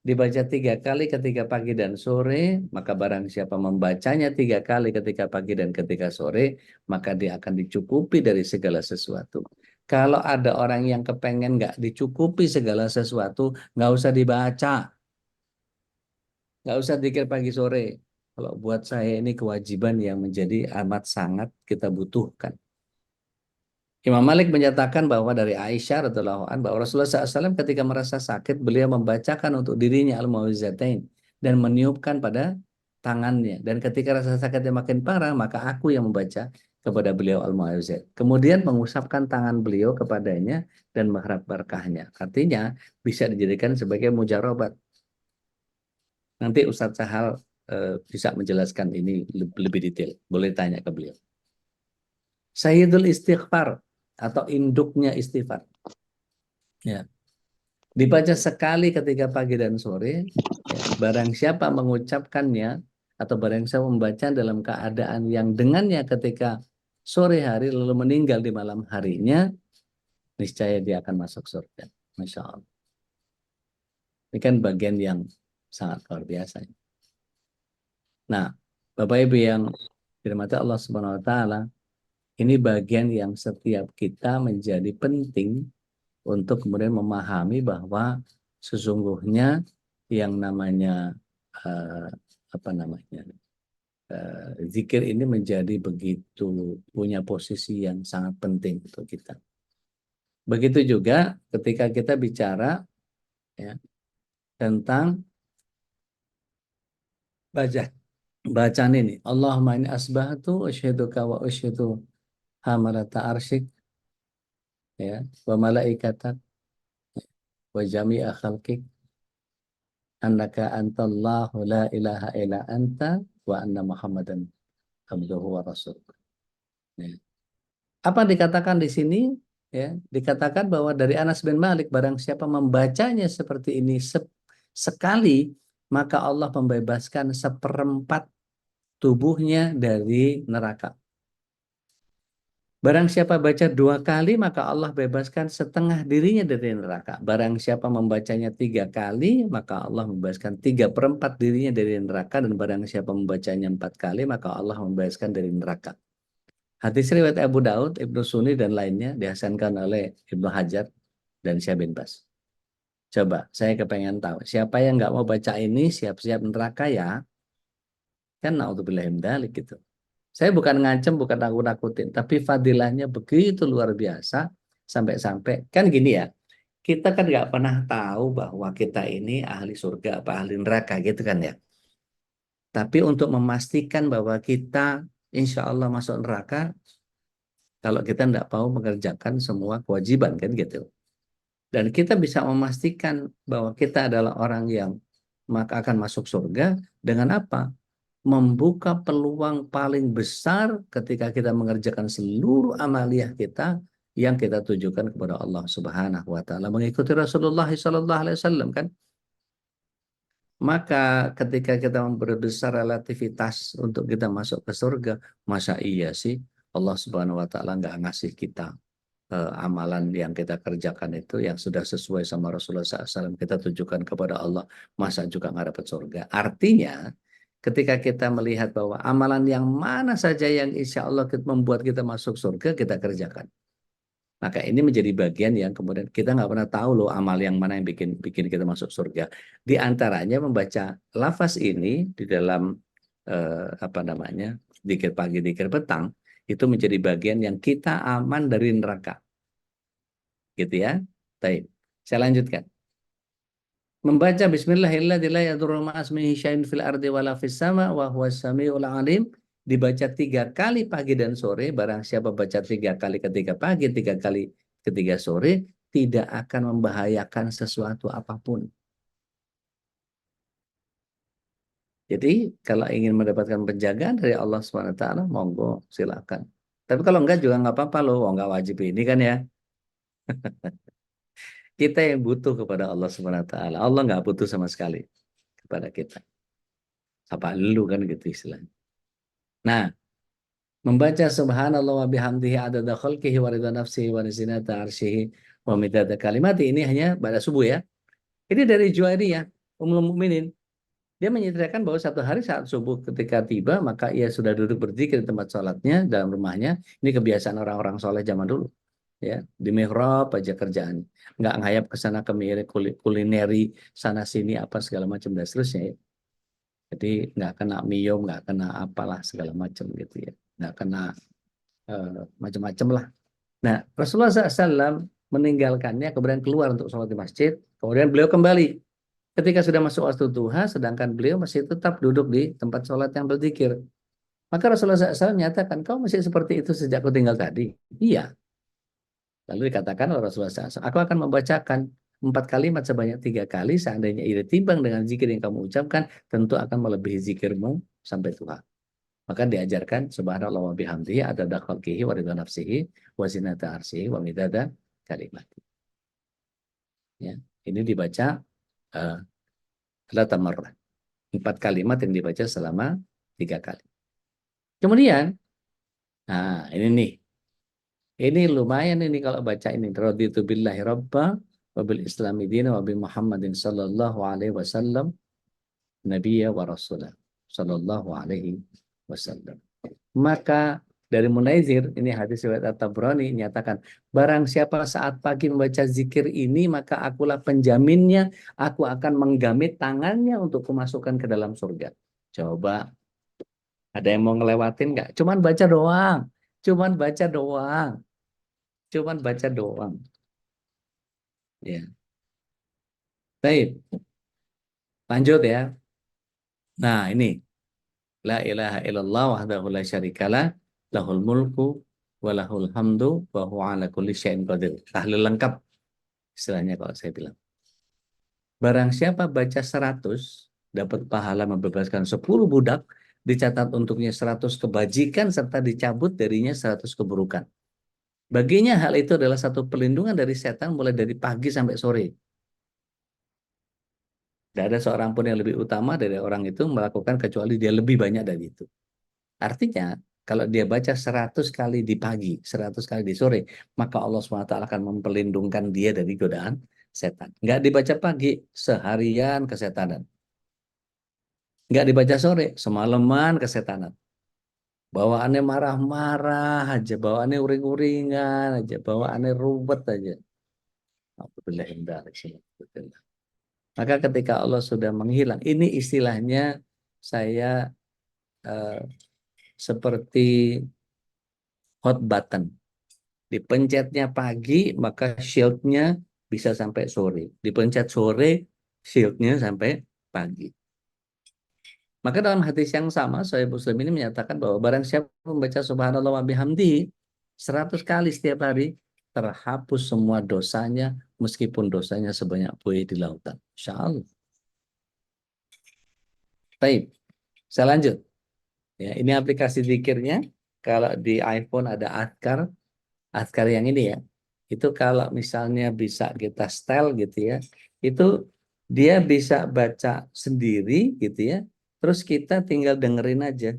dibaca 3 kali ketika pagi dan sore, maka barang siapa membacanya 3 kali ketika pagi dan ketika sore, maka dia akan dicukupi dari segala sesuatu. Kalau ada orang yang kepengen nggak dicukupi segala sesuatu, nggak usah dibaca. Nggak usah zikir pagi sore. Kalau buat saya ini kewajiban yang menjadi amat sangat kita butuhkan. Imam Malik menyatakan bahwa dari Aisyah radhiyallahu anha bahwa Rasulullah SAW ketika merasa sakit, beliau membacakan untuk dirinya Al-Mu'awwidzatain dan meniupkan pada tangannya. Dan ketika rasa sakitnya makin parah, maka aku yang membaca kepada beliau Al-Mu'awwidzatain. Kemudian mengusapkan tangan beliau kepadanya dan mengharap berkahnya. Artinya bisa dijadikan sebagai mujarobat. Nanti Ustadz Sahal bisa menjelaskan ini lebih detail. Boleh tanya ke beliau. Sayyidul Istighfar atau induknya istighfar. Ya. Dibaca sekali ketika pagi dan sore. Ya. Barang siapa mengucapkannya atau barang siapa membaca dalam keadaan yang dengannya ketika sore hari lalu meninggal di malam harinya, niscaya dia akan masuk surga. Masya Allah. Ini kan bagian yang sangat luar biasa. Nah, Bapak Ibu yang dirahmati Allah Subhanahu wa taala, ini bagian yang setiap kita menjadi penting untuk kemudian memahami bahwa sesungguhnya yang namanya zikir ini menjadi begitu punya posisi yang sangat penting untuk kita. Begitu juga ketika kita bicara ya, tentang bacaan ini. Allahumma inni asbahtu asyhaduka wa asyhadu hamalata arsyik ya wa malaikatak wa jami'a khalqik annaka antallahu la ilaha illa anta wa anna muhammadan abduhu wa rasuluh. Ya. Apa dikatakan di sini? Ya, dikatakan bahwa dari Anas bin Malik, barang siapa membacanya seperti ini sekali, maka Allah membebaskan 1/4 tubuhnya dari neraka. Barang siapa baca 2 kali, maka Allah bebaskan setengah dirinya dari neraka. Barang siapa membacanya 3 kali, maka Allah membebaskan 3/4 dirinya dari neraka. Dan barang siapa membacanya 4 kali, maka Allah membebaskan dari neraka. Hadis riwayat Abu Daud, Ibnu Sunni, dan lainnya dihasankan oleh Ibnu Hajar dan Syekh bin Baz. Coba, saya kepengen tahu, siapa yang nggak mau baca ini, siap-siap neraka ya? Kan naudzubillah min dzalik gitu. Saya bukan ngancem, bukan nakut-nakutin, tapi fadilahnya begitu luar biasa sampai-sampai kan gini ya. Kita kan nggak pernah tahu bahwa kita ini ahli surga apa ahli neraka gitu kan ya. Tapi untuk memastikan bahwa kita insya Allah masuk neraka, kalau kita nggak mau mengerjakan semua kewajiban kan gitu. Dan kita bisa memastikan bahwa kita adalah orang yang maka akan masuk surga dengan apa? Membuka peluang paling besar ketika kita mengerjakan seluruh amaliyah kita yang kita tujukan kepada Allah Subhanahu wa taala, mengikuti Rasulullah sallallahu alaihi wasallam kan. Maka ketika kita memperbesar relativitas untuk kita masuk ke surga, masa iya sih Allah Subhanahu wa taala nggak ngasih kita amalan yang kita kerjakan itu yang sudah sesuai sama Rasulullah SAW, kita tujukan kepada Allah, masa juga nggak dapat surga. Artinya ketika kita melihat bahwa amalan yang mana saja yang insya Allah membuat kita masuk surga, kita kerjakan. Maka ini menjadi bagian yang kemudian kita nggak pernah tahu loh amal yang mana yang bikin kita masuk surga. Di antaranya membaca lafaz ini di dalam zikir pagi, zikir petang, itu menjadi bagian yang kita aman dari neraka. Gitu ya. Baik. Saya lanjutkan. Membaca bismillahirrahmanirrahim la yadurru ma'asmihi syai'un fil ardi wala fis sama wa huwas samiul alim, dibaca 3 kali pagi dan sore. Barang siapa baca 3 kali ketika pagi, 3 kali ketika sore, tidak akan membahayakan sesuatu apapun. Jadi kalau ingin mendapatkan penjagaan dari Allah SWT, monggo silakan. Tapi kalau enggak juga enggak apa-apa loh, enggak wajib ini kan ya. Kita yang butuh kepada Allah SWT. Allah nggak butuh sama sekali kepada kita. Apa lu kan gitu istilahnya. Nah, membaca subhanallah wa bihamdihi adada khalqihi wa ridha nafsihi wa zinata arsyihi wa midada kalimati, ini hanya pada subuh ya. Ini dari Juwairiyah. Ummul Mukminin. Dia menceritakan bahwa satu hari saat subuh ketika tiba, maka ia sudah duduk berzikir di tempat sholatnya dalam rumahnya. Ini kebiasaan orang-orang soleh zaman dulu. Ya, di mihrab aja kerjaan, nggak ngayap ke sana kemari, kulineri sana sini apa segala macam dan seterusnya ya. Jadi nggak kena miyom, nggak kena apalah segala macam gitu ya, nggak kena macam-macam lah. Nah, Rasulullah SAW meninggalkannya, kemudian keluar untuk sholat di masjid, kemudian beliau kembali. Ketika sudah masuk waktu duha, sedangkan beliau masih tetap duduk di tempat sholat yang berzikir. Maka Rasulullah SAW menyatakan, kau masih seperti itu sejak kau tinggal tadi? Iya. Lalu dikatakan oleh Rasulullah SAW, aku akan membacakan 4 kalimat sebanyak 3 kali, seandainya ia ditimbang dengan zikir yang kamu ucapkan, tentu akan melebihi zikirmu sampai Tuhan. Maka diajarkan subhanallah wa bihamdihi adada khalqihi wa ridha nafsihi wa zinata arsyihi wa midada kalimat. Ya, ini dibaca tamarrah. 4 kalimat yang dibaca selama 3 kali. Kemudian, nah ini nih. Ini lumayan ini kalau baca ini. Raditu billahi rabba wa bil islami dina wa bi Muhammadin sallallahu alaihi wasallam nabiyya wa rasulah sallallahu alaihi wasallam. Maka dari Munaizir, ini hadis riwayat At-Tabrani nyatakan, barang siapa saat pagi membaca zikir ini, maka akulah penjaminnya, aku akan menggamit tangannya untuk kumasukkan ke dalam surga. Coba, ada yang mau ngelewatin nggak? Cuman baca doang. Cuman baca doang. Cuman baca doang. Ya. Baik. Lanjut ya. Nah, ini. La ilaha illallah wahdahu la syarikalah, lahul mulku wa lahul hamdu wa huwa ala kulli syai'in qadir. Tahlil lengkap istilahnya kalau saya bilang. Barang siapa baca 100 dapat pahala membebaskan 10 budak, dicatat untuknya 100 kebajikan serta dicabut darinya 100 keburukan. Baginya hal itu adalah satu perlindungan dari setan mulai dari pagi sampai sore. Tidak ada seorang pun yang lebih utama dari orang itu melakukan kecuali dia lebih banyak dari itu. Artinya, kalau dia baca 100 kali di pagi, 100 kali di sore, maka Allah SWT akan memperlindungkan dia dari godaan setan. Nggak dibaca pagi, seharian kesetanan. Nggak dibaca sore, semalaman kesetanan. Bawaannya marah-marah aja, bawaannya uring-uringan aja, bawaannya rubet aja. Maka ketika Allah sudah menghilang, ini istilahnya saya seperti hot button. Dipencetnya pagi, maka shieldnya bisa sampai sore. Dipencet sore, shieldnya sampai pagi. Maka dalam hadis yang sama, Sahih Muslim ini menyatakan bahwa barang siapa membaca subhanallah wa bihamdi 100 kali setiap hari, terhapus semua dosanya, meskipun dosanya sebanyak buih di lautan. Insya Allah. Baik, saya lanjut. Ya, ini aplikasi zikirnya. Kalau di iPhone ada Azkar yang ini ya. Itu kalau misalnya bisa kita setel gitu ya, itu dia bisa baca sendiri gitu ya. Terus kita tinggal dengerin aja.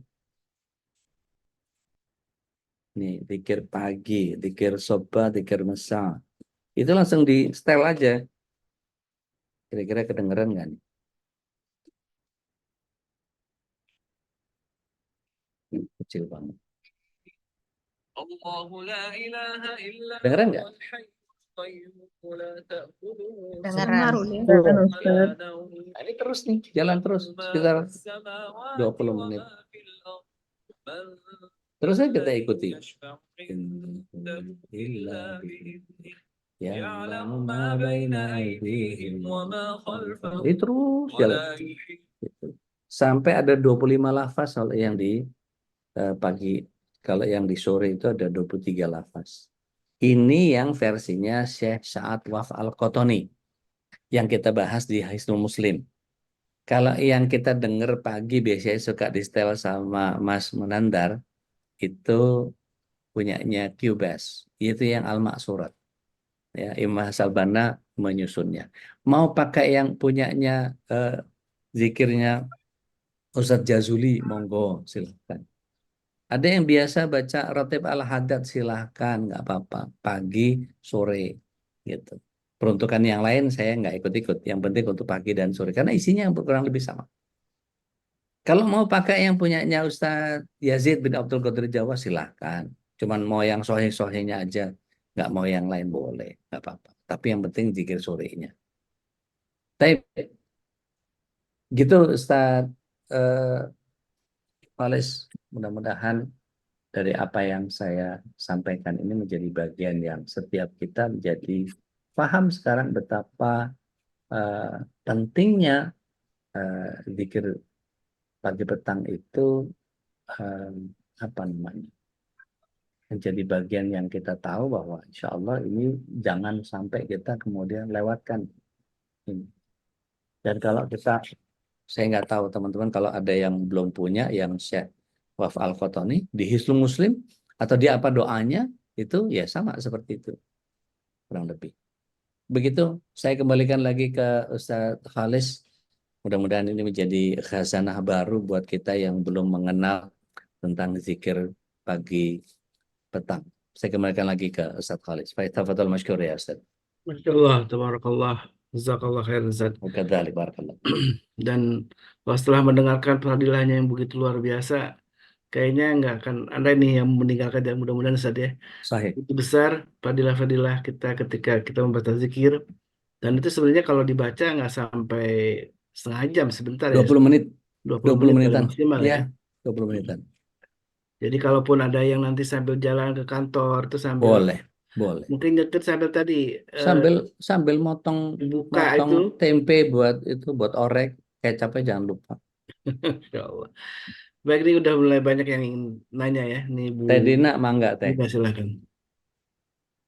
Nih, zikir pagi, zikir soba, zikir mesa. Itu langsung di setel aja. Kira-kira kedengeran nggak nih? Kecil banget. Dengeran nggak? Dengeran. Nah, ini terus nih, jalan terus sekitar 20 menit. Terus aja kita ikuti. Ini terus jalan. Sampai ada 25 lafaz yang di pagi. Kalau yang di sore itu ada 23 lafaz. Ini yang versinya Syekh Sa'ad Waf Al-Qotoni yang kita bahas di Hisnul Muslim. Kalau yang kita dengar pagi biasanya suka di setel sama Mas Munandar, itu punyanya Qbas, itu yang Al-Ma'surat. Ya, Imam Salbana menyusunnya. Mau pakai yang punyanya zikirnya Ustadz Jazuli, monggo silahkan. Ada yang biasa baca Ratib Al-Haddad, silahkan, nggak apa-apa. Pagi, sore, gitu. Peruntukan yang lain saya nggak ikut-ikut. Yang penting untuk pagi dan sore karena isinya kurang lebih sama. Kalau mau pakai yang punyanya Ustadz Yazid bin Abdul Qadir Jawa silahkan. Cuman mau yang sohih-sohihnya aja, nggak mau yang lain boleh, nggak apa-apa. Tapi yang penting zikir sorenya. Tapi gitu Ustadz Fales, mudah-mudahan dari apa yang saya sampaikan ini menjadi bagian yang setiap kita menjadi paham sekarang betapa pentingnya zikir pagi petang itu apa namanya menjadi bagian yang kita tahu bahwa insya Allah ini jangan sampai kita kemudian lewatkan ini. Dan kalau kita, saya nggak tahu teman-teman kalau ada yang belum punya yang Syekh Waf Al-Qotoni di Hisnul Muslim atau dia apa doanya itu ya sama seperti itu kurang lebih. Begitu saya kembalikan lagi ke Ustadz Khalis. Mudah-mudahan ini menjadi khazanah baru buat kita yang belum mengenal tentang zikir pagi petang. Saya kembalikan lagi ke Ustadz Khalis. Tafadhol masykur ya Ustadz. Masya Allah, tabarakallah, jazakallah khair Ustaz. Wakadzalik barakallah. Dan setelah mendengarkan peradilannya yang begitu luar biasa, kayaknya nggak akan ada nih yang meninggalkan, dan mudah-mudahan Ustaz ya. Sahih. Itu besar fadilah-fadilah kita ketika kita membaca zikir. Dan itu sebenarnya kalau dibaca nggak sampai setengah jam, sebentar ya. 20 menit. 20 20 menit menitan. maksimal ya. Ya, 20 menitan. Jadi kalaupun ada yang nanti sambil jalan ke kantor, itu sambil Boleh, boleh. mungkin nyetir sambil tadi Sambil motong buka itu. tempe buat orek, kecapnya jangan lupa. Insya Allah. Baik, ini udah mulai banyak yang ingin nanya ya. Nih Bu Teh Dina mangga teh. Dina, silakan.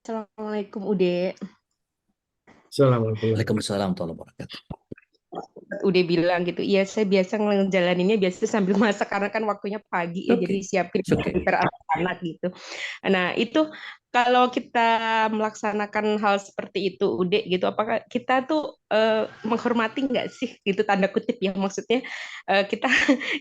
Assalamualaikum Ude. Assalamualaikum. Waalaikumsalam warahmatullahi wabarakatuh. Ude bilang gitu, iya saya biasa ngejalaninnya biasa sambil masak karena kan waktunya pagi ya, Oke. jadi siapin Oke. prepare anak gitu. Nah itu kalau kita melaksanakan hal seperti itu Ude gitu, apakah kita tuh menghormati nggak sih gitu, tanda kutip ya, maksudnya kita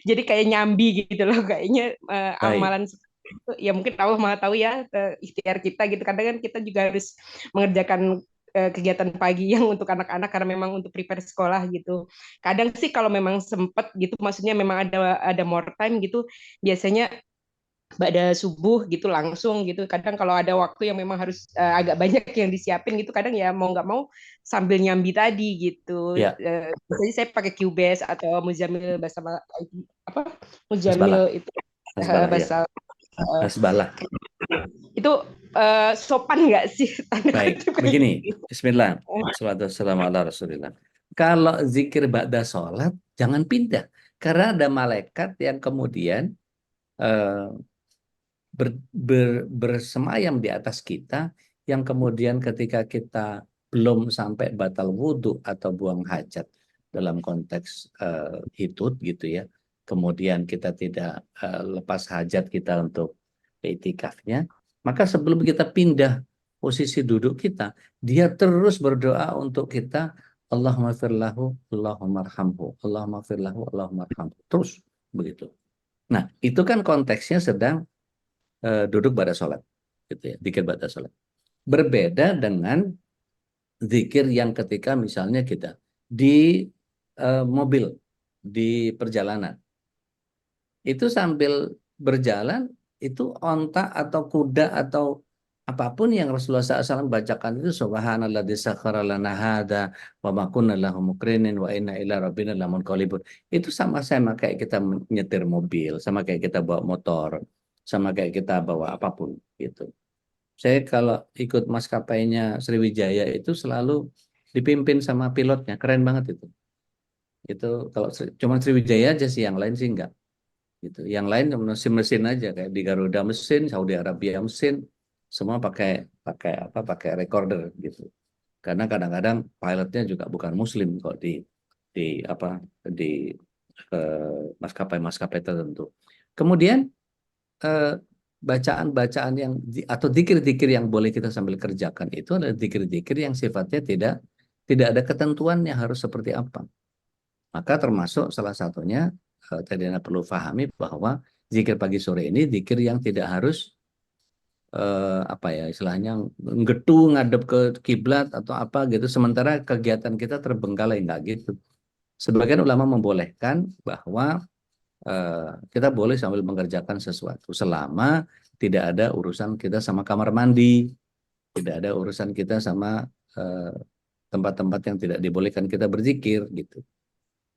jadi kayak nyambi gitu loh kayaknya Baik. amalan seperti itu ya, mungkin Allah Maha tahu ya ikhtiar kita gitu, kadang kan kita juga harus mengerjakan kegiatan pagi yang untuk anak-anak karena memang untuk prepare sekolah gitu. Kadang sih kalau memang sempet gitu, maksudnya memang ada more time gitu, biasanya pada subuh gitu langsung gitu. Kadang kalau ada waktu yang memang harus agak banyak yang disiapin gitu, kadang ya mau nggak mau sambil nyambi tadi gitu. Ya. Biasanya saya pakai Cubase atau Muzamil bahasa apa? Hasbalah. Muzamil itu Hasbalah, bahasa Hasbalah. itu sopan nggak sih? Baik, begini. Bismillah. Wassalamualaikum ala Rasulillah. Kalau zikir ba'da sholat, jangan pindah. Karena ada malaikat yang kemudian bersemayam di atas kita, yang kemudian ketika kita belum sampai batal wudhu atau buang hajat dalam konteks hitut gitu ya, kemudian kita tidak lepas hajat kita untuk iktikafnya, maka sebelum kita pindah posisi duduk kita, dia terus berdoa untuk kita, Allahumma firlahu, Allahumma arhamhu, Allahumma firlahu, Allahumma arhamhu. Terus begitu. Nah, itu kan konteksnya sedang duduk pada sholat, gitu ya, zikir pada sholat. Berbeda dengan zikir yang ketika misalnya kita di mobil, di perjalanan, itu sambil berjalan, itu onta atau kuda atau apapun yang Rasulullah SAW bacakan itu subhanalladzi sakhkhara lana hadza wa ma kunna lahu muqrinin wa inna ila rabbina lamunqalibun. Itu sama kayak kita nyetir mobil, sama kayak kita bawa motor, sama kayak kita bawa apapun gitu. Saya kalau ikut maskapainya Sriwijaya itu selalu dipimpin sama pilotnya, keren banget itu. Itu kalau cuma Sriwijaya aja sih, yang lain sih enggak. Gitu. Yang lain mesin aja, kayak di Garuda mesin, Saudi Arabia mesin, semua pakai recorder gitu. Karena kadang-kadang pilotnya juga bukan muslim kok di maskapai tertentu. Kemudian bacaan-bacaan yang atau zikir-zikir yang boleh kita sambil kerjakan itu adalah zikir-zikir yang sifatnya tidak ada ketentuannya harus seperti apa. Maka termasuk salah satunya tadi Anda perlu pahami bahwa zikir pagi sore ini zikir yang tidak harus apa ya istilahnya nggetu ngadep ke kiblat atau apa gitu, sementara kegiatan kita terbengkalai, enggak gitu. Sebagian ulama membolehkan bahwa kita boleh sambil mengerjakan sesuatu selama tidak ada urusan kita sama kamar mandi, tidak ada urusan kita sama tempat-tempat yang tidak dibolehkan kita berzikir gitu.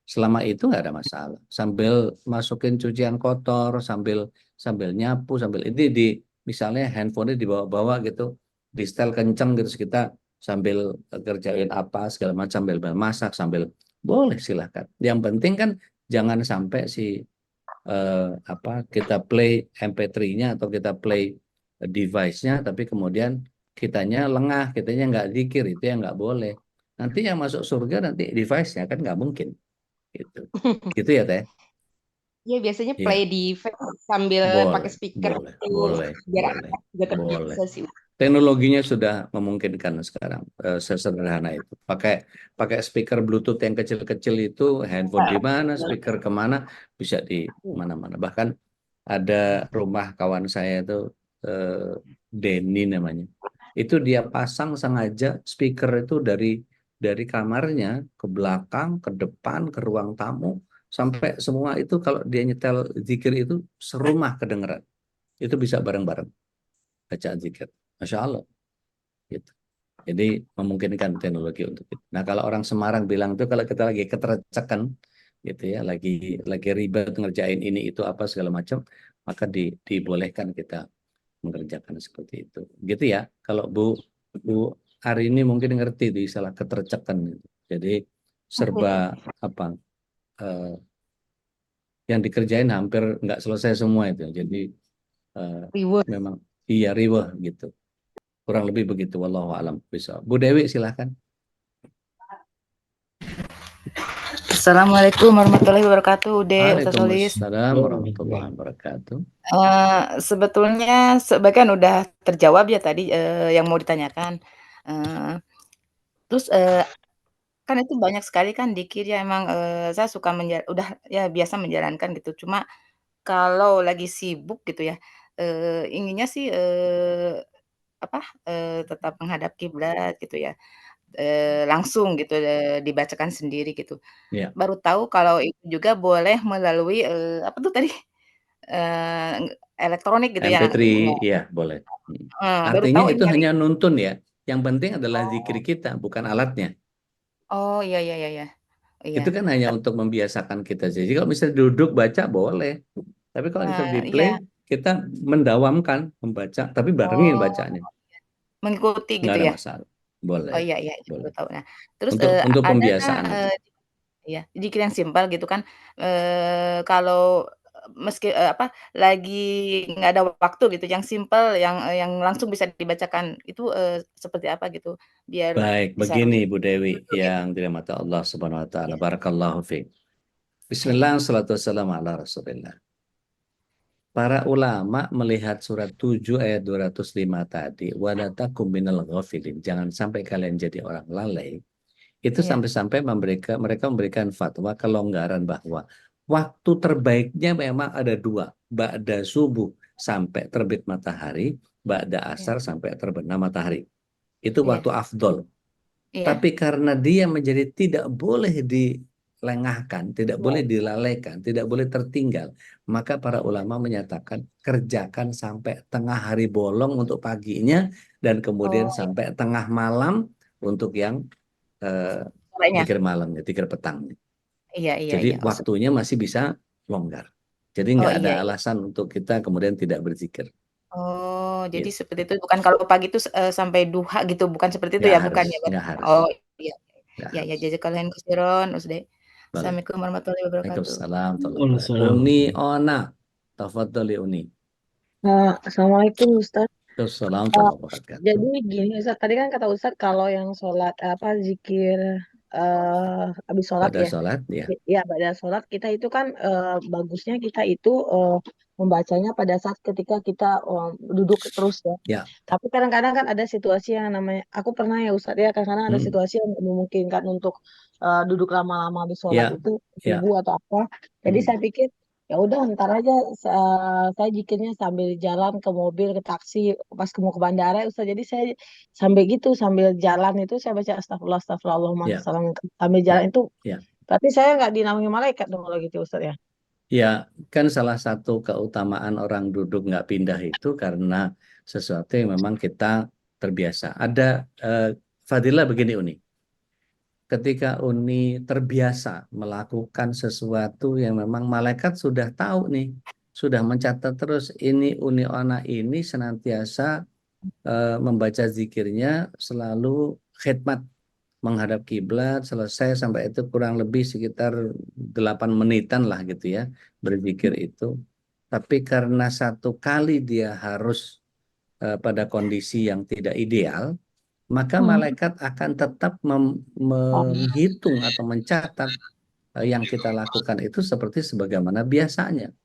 Selama itu nggak ada masalah. Sambil masukin cucian kotor, sambil nyapu, sambil ini misalnya handphonenya dibawa-bawa gitu, di setel kenceng gitu, kita sambil kerjain apa segala macam, sambil masak, sambil boleh silahkan. Yang penting kan jangan sampai kita play MP3-nya atau kita play device-nya, tapi kemudian kitanya lengah, kitanya nggak zikir, itu yang nggak boleh. Nanti yang masuk surga nanti device-nya kan nggak mungkin. Gitu ya Teh. Ya biasanya Iya, play di sambil pakai boleh, speaker boleh, itu boleh, biar boleh, anak juga boleh. terbiasa sih. Teknologinya sudah memungkinkan sekarang, sesederhana itu. Pakai speaker Bluetooth yang kecil-kecil itu, handphone di mana, speaker kemana, bisa di mana-mana. Bahkan ada rumah kawan saya itu, Denny namanya. Itu dia pasang sengaja speaker itu dari kamarnya ke belakang, ke depan, ke ruang tamu, sampai semua itu kalau dia nyetel zikir itu serumah kedengeran. Itu bisa bareng-bareng bacaan zikir. Masya Allah. Gitu. Jadi memungkinkan teknologi untuk itu. Nah, kalau orang Semarang bilang tuh kalau kita lagi ketercekan gitu ya, lagi ribet ngerjain ini itu apa segala macam, maka dibolehkan kita mengerjakan seperti itu. Gitu ya. Kalau Bu hari ini mungkin ngerti di istilah ketercekan gitu. Jadi serba apa yang dikerjain hampir nggak selesai semua itu. Jadi memang iya riweh gitu. Kurang lebih begitu, wallahu alam bisa. Bu Dewi silahkan. Assalamualaikum warahmatullahi wabarakatuh, Ustaz Solis. Waalaikumsalam warahmatullahi wabarakatuh. Sebetulnya sebagian udah terjawab ya tadi yang mau ditanyakan. Terus kan itu banyak sekali kan dikir ya emang saya suka udah ya biasa menjalankan gitu. Cuma kalau lagi sibuk gitu ya, inginnya sih tetap menghadap kiblat gitu ya. Langsung gitu dibacakan sendiri gitu. Ya. Baru tahu kalau itu juga boleh melalui apa tuh tadi? Elektronik gitu ya. MP3, ya boleh. Baru Artinya tahu itu ini hanya nuntun ya. Yang penting adalah zikir kita, bukan alatnya. Oh iya iya iya iya. Iya. Itu kan hanya untuk membiasakan kita. Jadi kalau misalnya duduk baca boleh. Tapi kalau misalnya di play, Iya. kita mendawamkan membaca, tapi barengin Oh, bacanya. mengikuti Nggak gitu ada ya? masalah. Oh Boleh. iya iya, baru Boleh. tahu. Nah, terus Untuk ada pembiasaan aja. ya zikir yang simpel gitu kan, kalau meski lagi nggak ada waktu gitu, yang simpel, yang langsung bisa dibacakan itu seperti apa gitu? Biar Baik, bisa begini rutin Bu Dewi gitu ya. yang dirahmati Allah Subhanahu wa taala. Iya. Barakallahu fiik. Iya. Bismillah, salatu wassalamu ala Rasulillah. Para ulama melihat surat 7 ayat 205 tadi, wala takum minal ghafilin, jangan sampai kalian jadi orang lalai. Itu Iya. sampai-sampai mereka memberikan fatwa kelonggaran bahwa waktu terbaiknya memang ada dua, ba'da subuh sampai terbit matahari, ba'da asar sampai terbenam matahari. Itu Iya. waktu afdol. Iya. Tapi karena dia menjadi tidak boleh dilengahkan, tidak boleh dilalaikan, tidak boleh tertinggal, maka para ulama menyatakan kerjakan sampai tengah hari bolong untuk paginya, dan kemudian sampai tengah malam untuk yang Sorenya. zikir malamnya, zikir petangnya. Iya iya Jadi iya. waktunya masih bisa longgar. Jadi Oh nggak ada iya iya. alasan untuk kita kemudian tidak berzikir. Oh, jadi Gitu. seperti itu bukan kalau pagi itu sampai duha gitu, bukan seperti itu Nggak ya, harus, bukan ya, Mbak? nggak harus, Oh, iya. nggak Ya ya, harus. jazakallahu khairan, Ustaz. Boleh. Assalamualaikum warahmatullahi wabarakatuh. Waalaikumsalam warahmatullahi wabarakatuh. Uni Ona, tafadhali Uni. Assalamualaikum Ustaz. Waalaikumsalam warahmatullahi wabarakatuh. Jadi gini Ustaz, tadi kan kata Ustaz kalau yang sholat zikir habis sholat Pada ya, sholat, ya. ya pada sholat kita itu kan bagusnya kita itu membacanya pada saat ketika kita duduk terus ya. Ya. Tapi kadang-kadang kan ada situasi yang namanya, aku pernah ya Ustaz ya, kadang-kadang ada situasi yang memungkinkan untuk duduk lama-lama habis sholat Ya, itu ya. subuh atau apa. Jadi saya pikir ya udah ntar aja saya zikirnya sambil jalan ke mobil ke taksi pas mau ke bandara ya Ustaz. Jadi saya sambil gitu sambil jalan itu saya baca astagfirullah astagfirullah Allahumma anta Ya, salam sambil ya, jalan itu ya. berarti saya nggak dinamai malaikat dong kalau gitu Ustaz ya. Ya, kan salah satu keutamaan orang duduk nggak pindah itu karena sesuatu yang memang kita terbiasa. Ada fadilah begini Uni. Ketika Uni terbiasa melakukan sesuatu yang memang malaikat sudah tahu nih, sudah mencatat terus ini Uni Ona ini senantiasa membaca zikirnya selalu khidmat menghadap kiblat selesai sampai itu kurang lebih sekitar 8 menitan lah gitu ya berzikir itu. Tapi karena satu kali dia harus pada kondisi yang tidak ideal, maka malaikat akan tetap menghitung atau mencatat yang kita lakukan itu seperti sebagaimana biasanya.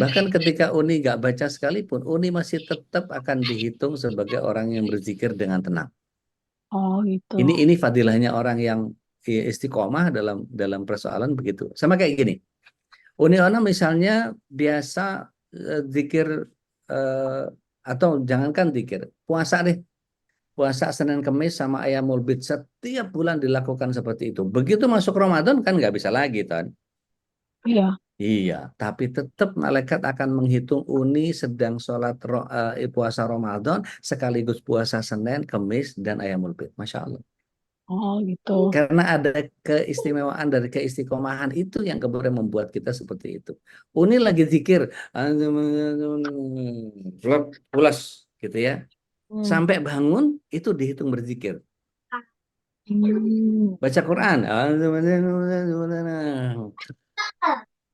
Bahkan ketika Uni nggak baca sekalipun, Uni masih tetap akan dihitung sebagai orang yang berzikir dengan tenang. Oh gitu. Ini fadilahnya orang yang istiqomah dalam persoalan begitu. Sama kayak gini. Uni Ona misalnya biasa zikir atau jangankan zikir, puasa deh. Puasa Senin Kemis sama Ayamul Bid setiap bulan dilakukan seperti itu. Begitu masuk Ramadan kan nggak bisa lagi kan. Iya. Iya, tapi tetap malaikat akan menghitung Uni sedang sholat puasa Ramadan sekaligus puasa Senin, Kemis, dan Ayamul Bid. Masya Allah. Oh gitu. Karena ada keistimewaan dari keistiqomahan itu yang kemudian membuat kita seperti itu. Uni lagi zikir, pulas gitu ya. Sampai bangun itu dihitung berzikir. Baca Quran,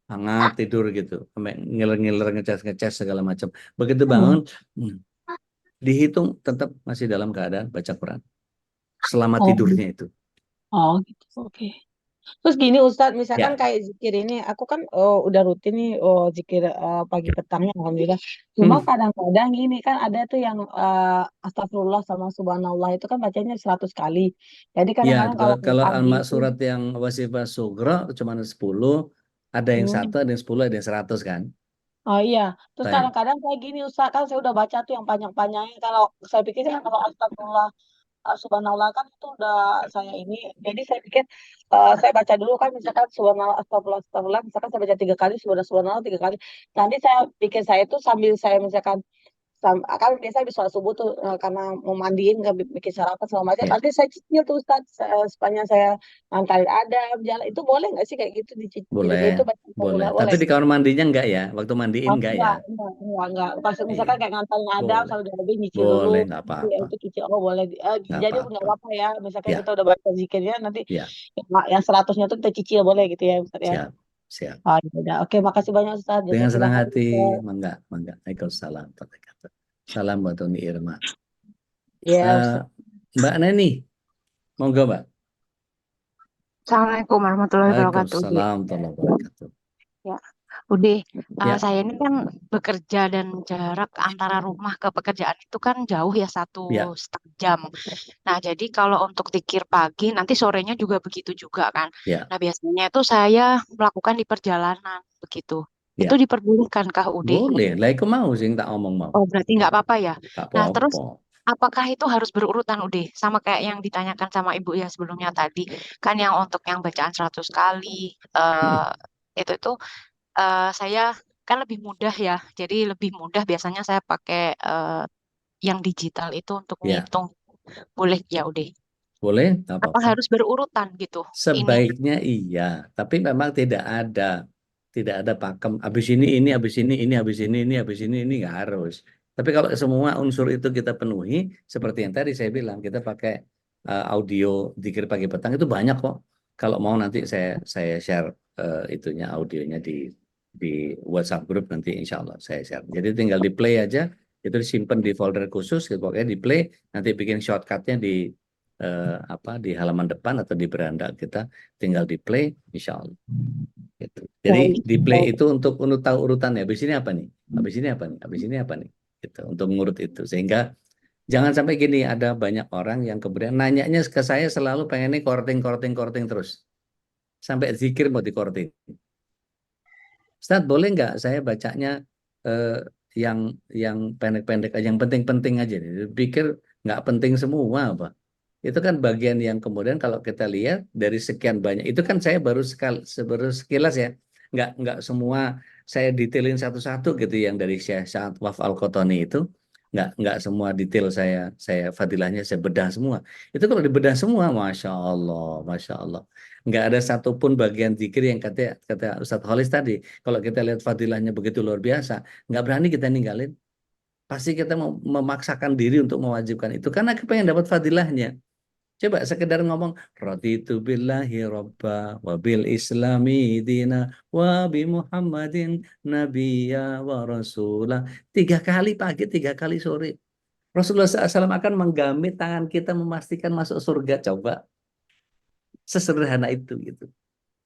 hangat tidur gitu, sampai ngiler-ngiler ngecas-ngecas segala macam. Begitu bangun, dihitung tetap masih dalam keadaan baca Quran selama tidurnya itu. Oh gitu. Oke. Terus gini Ustadz, misalkan Ya, kayak zikir ini, aku kan udah rutin nih zikir pagi petangnya, alhamdulillah. Cuma kadang-kadang gini kan ada tuh yang astagfirullah sama subhanallah itu kan bacanya 100 kali. Jadi ya. kadang-kadang kalau Kalau pagi alma itu, surat yang wasifah sugro cuma 10, ada yang 1, ada yang 10, ada yang 100 kan. oh iya. Terus Baik. kadang-kadang kayak gini Ustadz, kan saya udah baca tuh yang panjang-panjangnya. Kalau saya pikir kan kalau astagfirullah subhanallah kan itu udah saya ini. Jadi saya pikir saya baca dulu kan misalkan subhanallah astagfirullah astagfirullah misalkan saya baca 3 kali subhanallah 3 kali. Nanti saya pikir saya itu sambil saya misalkan kan biasa habis sholat subuh tuh karena mau mandiin nggak bikin sarapan segala macam. Ya. Nanti saya cicil tuh Ustaz sepanjang saya ngantarin adab jalan itu boleh nggak sih kayak gitu dicicil Boleh, itu baca boleh. astagfirullah Tapi boleh. di kamar mandinya enggak ya? Waktu mandiin Oh, enggak ya? enggak. Pas Iya, misalkan kayak ngantarin adab boleh. sama udah nyicil dulu, Boleh, nggak nanti apa-apa. untuk cicil, oh boleh. Nggak Jadi nggak apa-apa. apa-apa ya, misalkan Ya, kita udah baca zikirnya, nanti ya, yang 100-nya tuh kita cicil, boleh gitu ya Ustaz ya. siap, siap. Oh, ya udah. Oke, makasih banyak Ustaz. Dengan Jazakillah senang khair. hati, mangga, mangga. Waalaikumsalam. Salam buat Uni Irma. Ya, Ustaz. Mbak Neni, monggo Mbak. Assalamualaikum warahmatullahi wabarakatuh. Ude. Waalaikumsalam warahmatullahi wabarakatuh. Ya, Ude, Ya, saya ini kan bekerja dan jarak antara rumah ke pekerjaan itu kan jauh ya ya, 1,5 jam. Nah, jadi kalau untuk zikir pagi, nanti sorenya juga begitu juga kan. ya, Nah, biasanya itu saya melakukan di perjalanan begitu. Itu ya. diperbolehkankah Ude? Boleh. Lah iku mau sing tak omong mau. Oh, berarti nggak apa-apa ya. Gak Nah, terus apa-apa. apakah itu harus berurutan Ude? Sama kayak yang ditanyakan sama Ibu ya sebelumnya tadi. Kan yang untuk yang bacaan 100 kali, itu saya kan lebih mudah ya. Jadi lebih mudah biasanya saya pakai yang digital itu untuk Ya, ngitung. Boleh ya Ude. boleh, nggak Apa apa-apa. harus berurutan gitu? Ini. Sebaiknya iya, tapi memang tidak ada pakem. Habis ini, habis ini, habis ini, habis ini nggak harus. Tapi kalau semua unsur itu kita penuhi, seperti yang tadi saya bilang, kita pakai audio zikir pagi petang itu banyak kok. Kalau mau nanti saya share itunya audionya di WhatsApp group nanti insya Allah saya share. Jadi tinggal di play aja, itu disimpan di folder khusus, gitu. Pokoknya di play, nanti bikin shortcutnya di di halaman depan atau di beranda kita, tinggal di play, insya Allah. Gitu. Jadi di play itu untuk tahu urutannya. Habis ini apa nih? Habis ini apa nih? Habis ini apa nih? Gitu. Untuk mengurut itu, sehingga jangan sampai gini, ada banyak orang yang kemudian nanyanya ke saya selalu pengennya korting terus, sampai zikir mau dikorting. Ustaz boleh nggak saya bacanya yang pendek-pendek aja, yang penting-penting aja. Pikir nggak penting semua apa. Itu kan bagian yang kemudian kalau kita lihat dari sekian banyak, itu kan saya baru sekilas ya, nggak semua saya detailin satu-satu gitu yang dari Syekh Sa'ad Waf Al-Qotani itu, nggak semua detail saya fadilahnya saya bedah semua. Itu kalau dibedah semua, masya Allah, nggak ada satupun bagian zikir yang kata Ustadz Holis tadi, kalau kita lihat fadilahnya begitu luar biasa, nggak berani kita ninggalin. Pasti kita mau memaksakan diri untuk mewajibkan itu karena kita pengen dapat fadilahnya. Coba sekedar ngomong raditu billahi robba wa bil islami dina wa bi Muhammadin nabiyya wa rasulah. 3 kali pagi, 3 kali sore. Rasulullah SAW akan menggamit tangan kita memastikan masuk surga. Coba sesederhana itu gitu.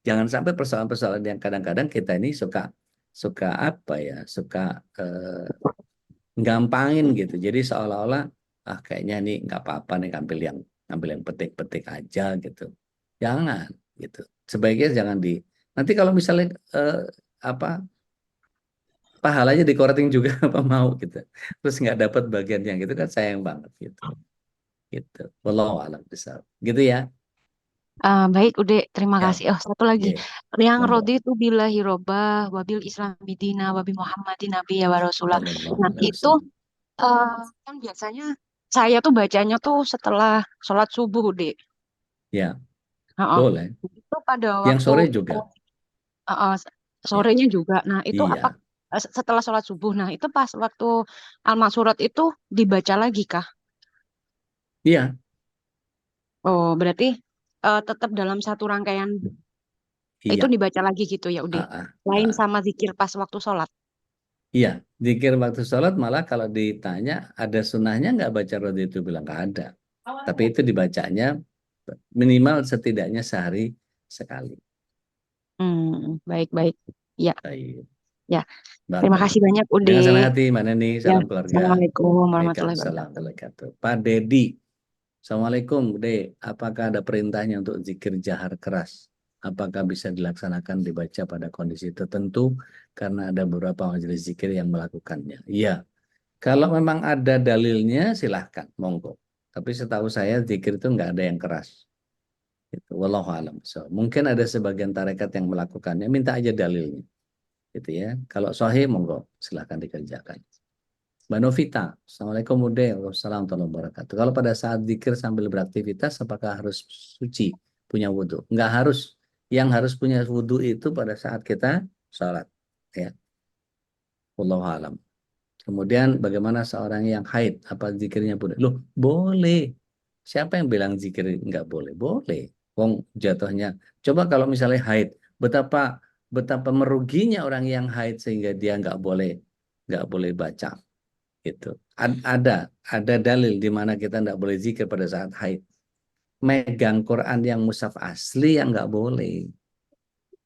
Jangan sampai persoalan-persoalan yang kadang-kadang kita ini suka apa ya, suka gampangin gitu. Jadi seolah-olah kayaknya ini nggak apa-apa nih ngambil yang petik-petik aja gitu. Jangan gitu. Sebaiknya jangan nanti kalau misalnya apa pahalanya dikoreting juga apa mau gitu. Terus nggak dapat bagian yang gitu kan sayang banget gitu. Gitu. Wallahu a'lam bishawab. Gitu ya. Baik, Ude, terima Ya. kasih. Oh, satu lagi. Oke. Yang Monggo. roditu billahi robah, wabil islami dina, wabi Muhammadin nabi ya Rasulullah. Sallallahu Nah, alaihi itu wasallam. kan biasanya saya tuh bacanya tuh setelah sholat subuh, Ude. Ya, Heeh. boleh. Itu pada Yang waktu sore juga. Ya. sorenya juga. Nah, itu apa Iya. setelah sholat subuh? Nah, itu pas waktu al-masurat itu dibaca lagi kah? Iya. Oh, berarti tetap dalam satu rangkaian itu Iya. dibaca lagi gitu ya, Ude. Ah, ah, Lain ah. sama zikir pas waktu sholat. Iya, zikir waktu sholat malah kalau ditanya ada sunnahnya nggak baca rodi itu bilang nggak ada. Tapi itu dibacanya minimal setidaknya sehari sekali. Baik-baik. Ya, Baik. ya. Terima Barakallah. kasih banyak, Ude. Jangan senang hati, Mbak Neni. Ya, Salam keluarga. Assalamualaikum warahmatullahi Waalaikumsalam wabarakatuh. warahmatullahi wabarakatuh. Pak Dedi. Assalamualaikum, Bude. Apakah ada perintahnya untuk zikir jahar keras? Apakah bisa dilaksanakan dibaca pada kondisi tertentu? Karena ada beberapa majelis zikir yang melakukannya. Iya. Kalau memang ada dalilnya, silahkan, monggo. Tapi setahu saya zikir itu nggak ada yang keras. Gitu. Wallahu a'lam. So, mungkin ada sebagian tarekat yang melakukannya, minta aja dalilnya. Gitu ya. Kalau sahih, monggo, silahkan dikerjakan. Mbak Novita, Assalamualaikum Waalaikumsalam warahmatullahi wabarakatuh. Kalau pada saat zikir sambil beraktivitas, apakah harus suci, punya wudhu? Nggak harus. Yang harus punya wudhu itu pada saat kita sholat. Ya. Wallahu a'lam. Kemudian bagaimana seorang yang haid? Apa zikirnya boleh? Loh, boleh. Siapa yang bilang zikir nggak boleh? Boleh. Wong jatuhnya. Coba kalau misalnya haid, betapa meruginya orang yang haid sehingga dia nggak boleh baca. Gitu. Ada dalil di mana kita nggak boleh zikir pada saat haid. Megang Quran yang mushaf asli yang nggak boleh.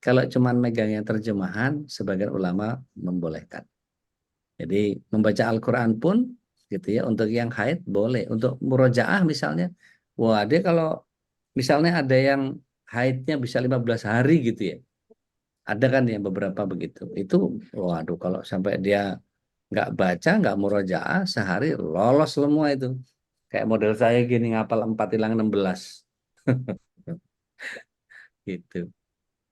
Kalau cuman megang yang terjemahan, sebagian ulama membolehkan. Jadi membaca Al-Quran pun gitu ya, untuk yang haid boleh. Untuk murojaah misalnya, wah dia kalau misalnya ada yang haidnya bisa 15 hari gitu ya. Ada kan yang beberapa begitu. Itu waduh kalau sampai dia nggak baca, nggak murojaah, sehari lolos semua itu. Kayak model saya gini, ngapal 4 hilang 16. Gitu.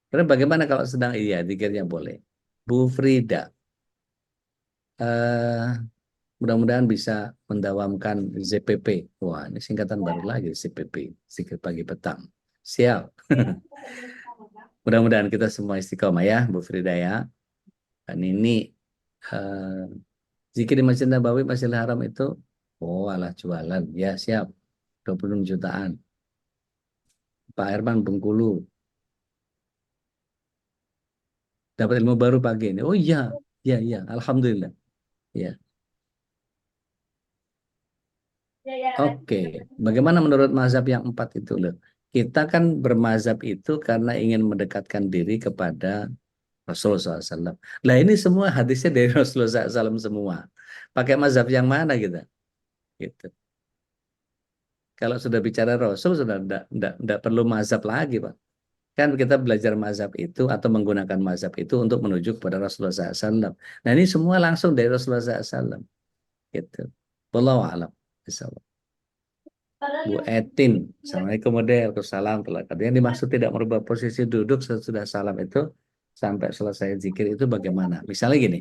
Terus bagaimana kalau sedang iya, zikirnya boleh. Bu Frida, mudah-mudahan bisa mendawamkan ZPP. Wah, ini singkatan baru lagi ZPP, zikir pagi petang. Siap. Mudah-mudahan kita semua istiqomah ya, Bu Frida ya. Dan ini zikir di Masjid Nabawi, Masjidil Haram itu, oh alah jualan. Ya siap, 20 jutaan. Pak Herman Bengkulu. Dapat ilmu baru pagi ini. Oh iya, iya, Alhamdulillah. Ya. Oke, bagaimana menurut mazhab yang 4 itu loh? Kita kan bermazhab itu karena ingin mendekatkan diri kepada Rasulullah SAW. Nah ini semua hadisnya dari Rasulullah SAW semua. Pakai mazhab yang mana kita? Gitu. Kalau sudah bicara Rasul sudah tidak perlu mazhab lagi, Pak. Kan kita belajar mazhab itu atau menggunakan mazhab itu untuk menuju kepada Rasulullah SAW. Nah ini semua langsung dari Rasulullah SAW. Gitu. Wallahu a'lam. Bismillah. Bu Etin, Assalamualaikum warahmatullahi wabarakatuh. Yang dimaksud tidak merubah posisi duduk sesudah salam itu sampai selesai zikir itu bagaimana? Misalnya gini,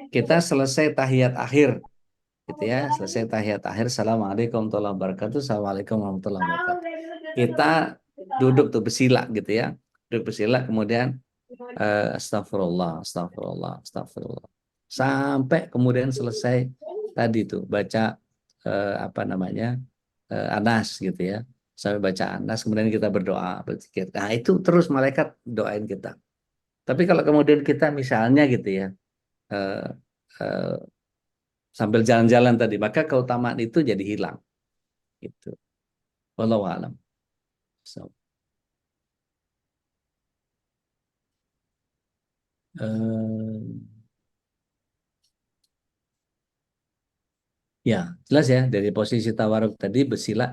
kita selesai tahiyat akhir, gitu ya, selesai tahiyat akhir, Assalamualaikum warahmatullahi wabarakatuh, Assalamualaikum warahmatullahi wabarakatuh. Kita duduk tuh bersila gitu ya, duduk bersila, kemudian astagfirullah, astagfirullah, astagfirullah, sampai kemudian selesai tadi tuh baca apa namanya Anas gitu ya, sampai baca Anas, kemudian kita berdoa, berzikir. Nah itu terus malaikat doain kita. Tapi kalau kemudian kita misalnya gitu ya eh, eh, sambil jalan-jalan tadi, maka keutamaan itu jadi hilang. Gitu. Wallahu a'lam. So, ya jelas ya dari posisi tawaruk tadi bersila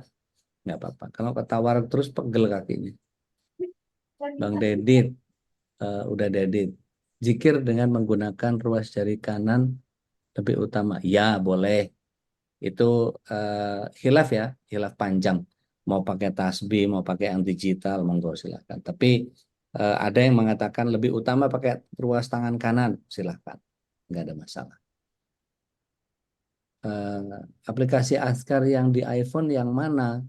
nggak apa-apa. Kalau ke tawaruk terus pegel kakinya. Bang Dedit, udah Dedit. Zikir dengan menggunakan ruas jari kanan lebih utama. Ya boleh. Itu khilaf ya, khilaf panjang. Mau pakai tasbih, mau pakai yang digital, monggo silakan. Tapi ada yang mengatakan lebih utama pakai ruas tangan kanan, silakan. Nggak ada masalah. Aplikasi Azkar yang di iPhone yang mana?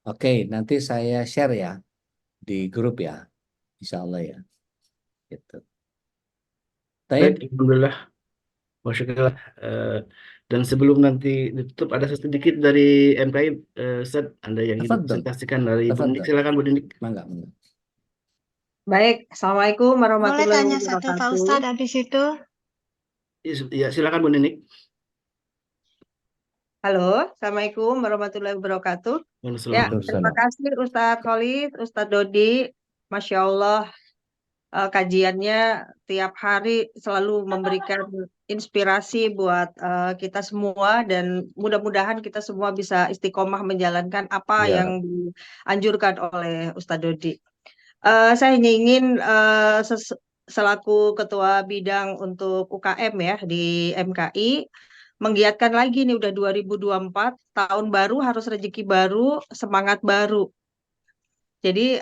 Oke, nanti saya share ya di grup ya, insya Allah ya. Gitu. Baik, alhamdulillah. Masyaallah. Dan sebelum nanti ditutup ada sedikit dari MKI, Ustaz, Anda yang ingin Tafadhal. presentasikan dari Bu Ninik, Tafadhal. silakan Bu Ninik. Mangga. Baik, Assalamualaikum Boleh warahmatullahi tanya satu Pak wabarakatuh. Ustadz habis itu? Ya, silakan Bu Ninik. Halo, Assalamualaikum warahmatullahi wabarakatuh. Ya, terima Waalaikumsalam. kasih Ustadz Khalid, Ustadz Dodi. Masya Allah, kajiannya tiap hari selalu memberikan inspirasi buat kita semua dan mudah-mudahan kita semua bisa istiqomah menjalankan apa Ya. yang dianjurkan oleh Ustadz Dodi. Saya hanya ingin selaku ketua bidang untuk UKM ya di MKI menggiatkan lagi nih udah 2024 tahun baru harus rezeki baru, semangat baru. Jadi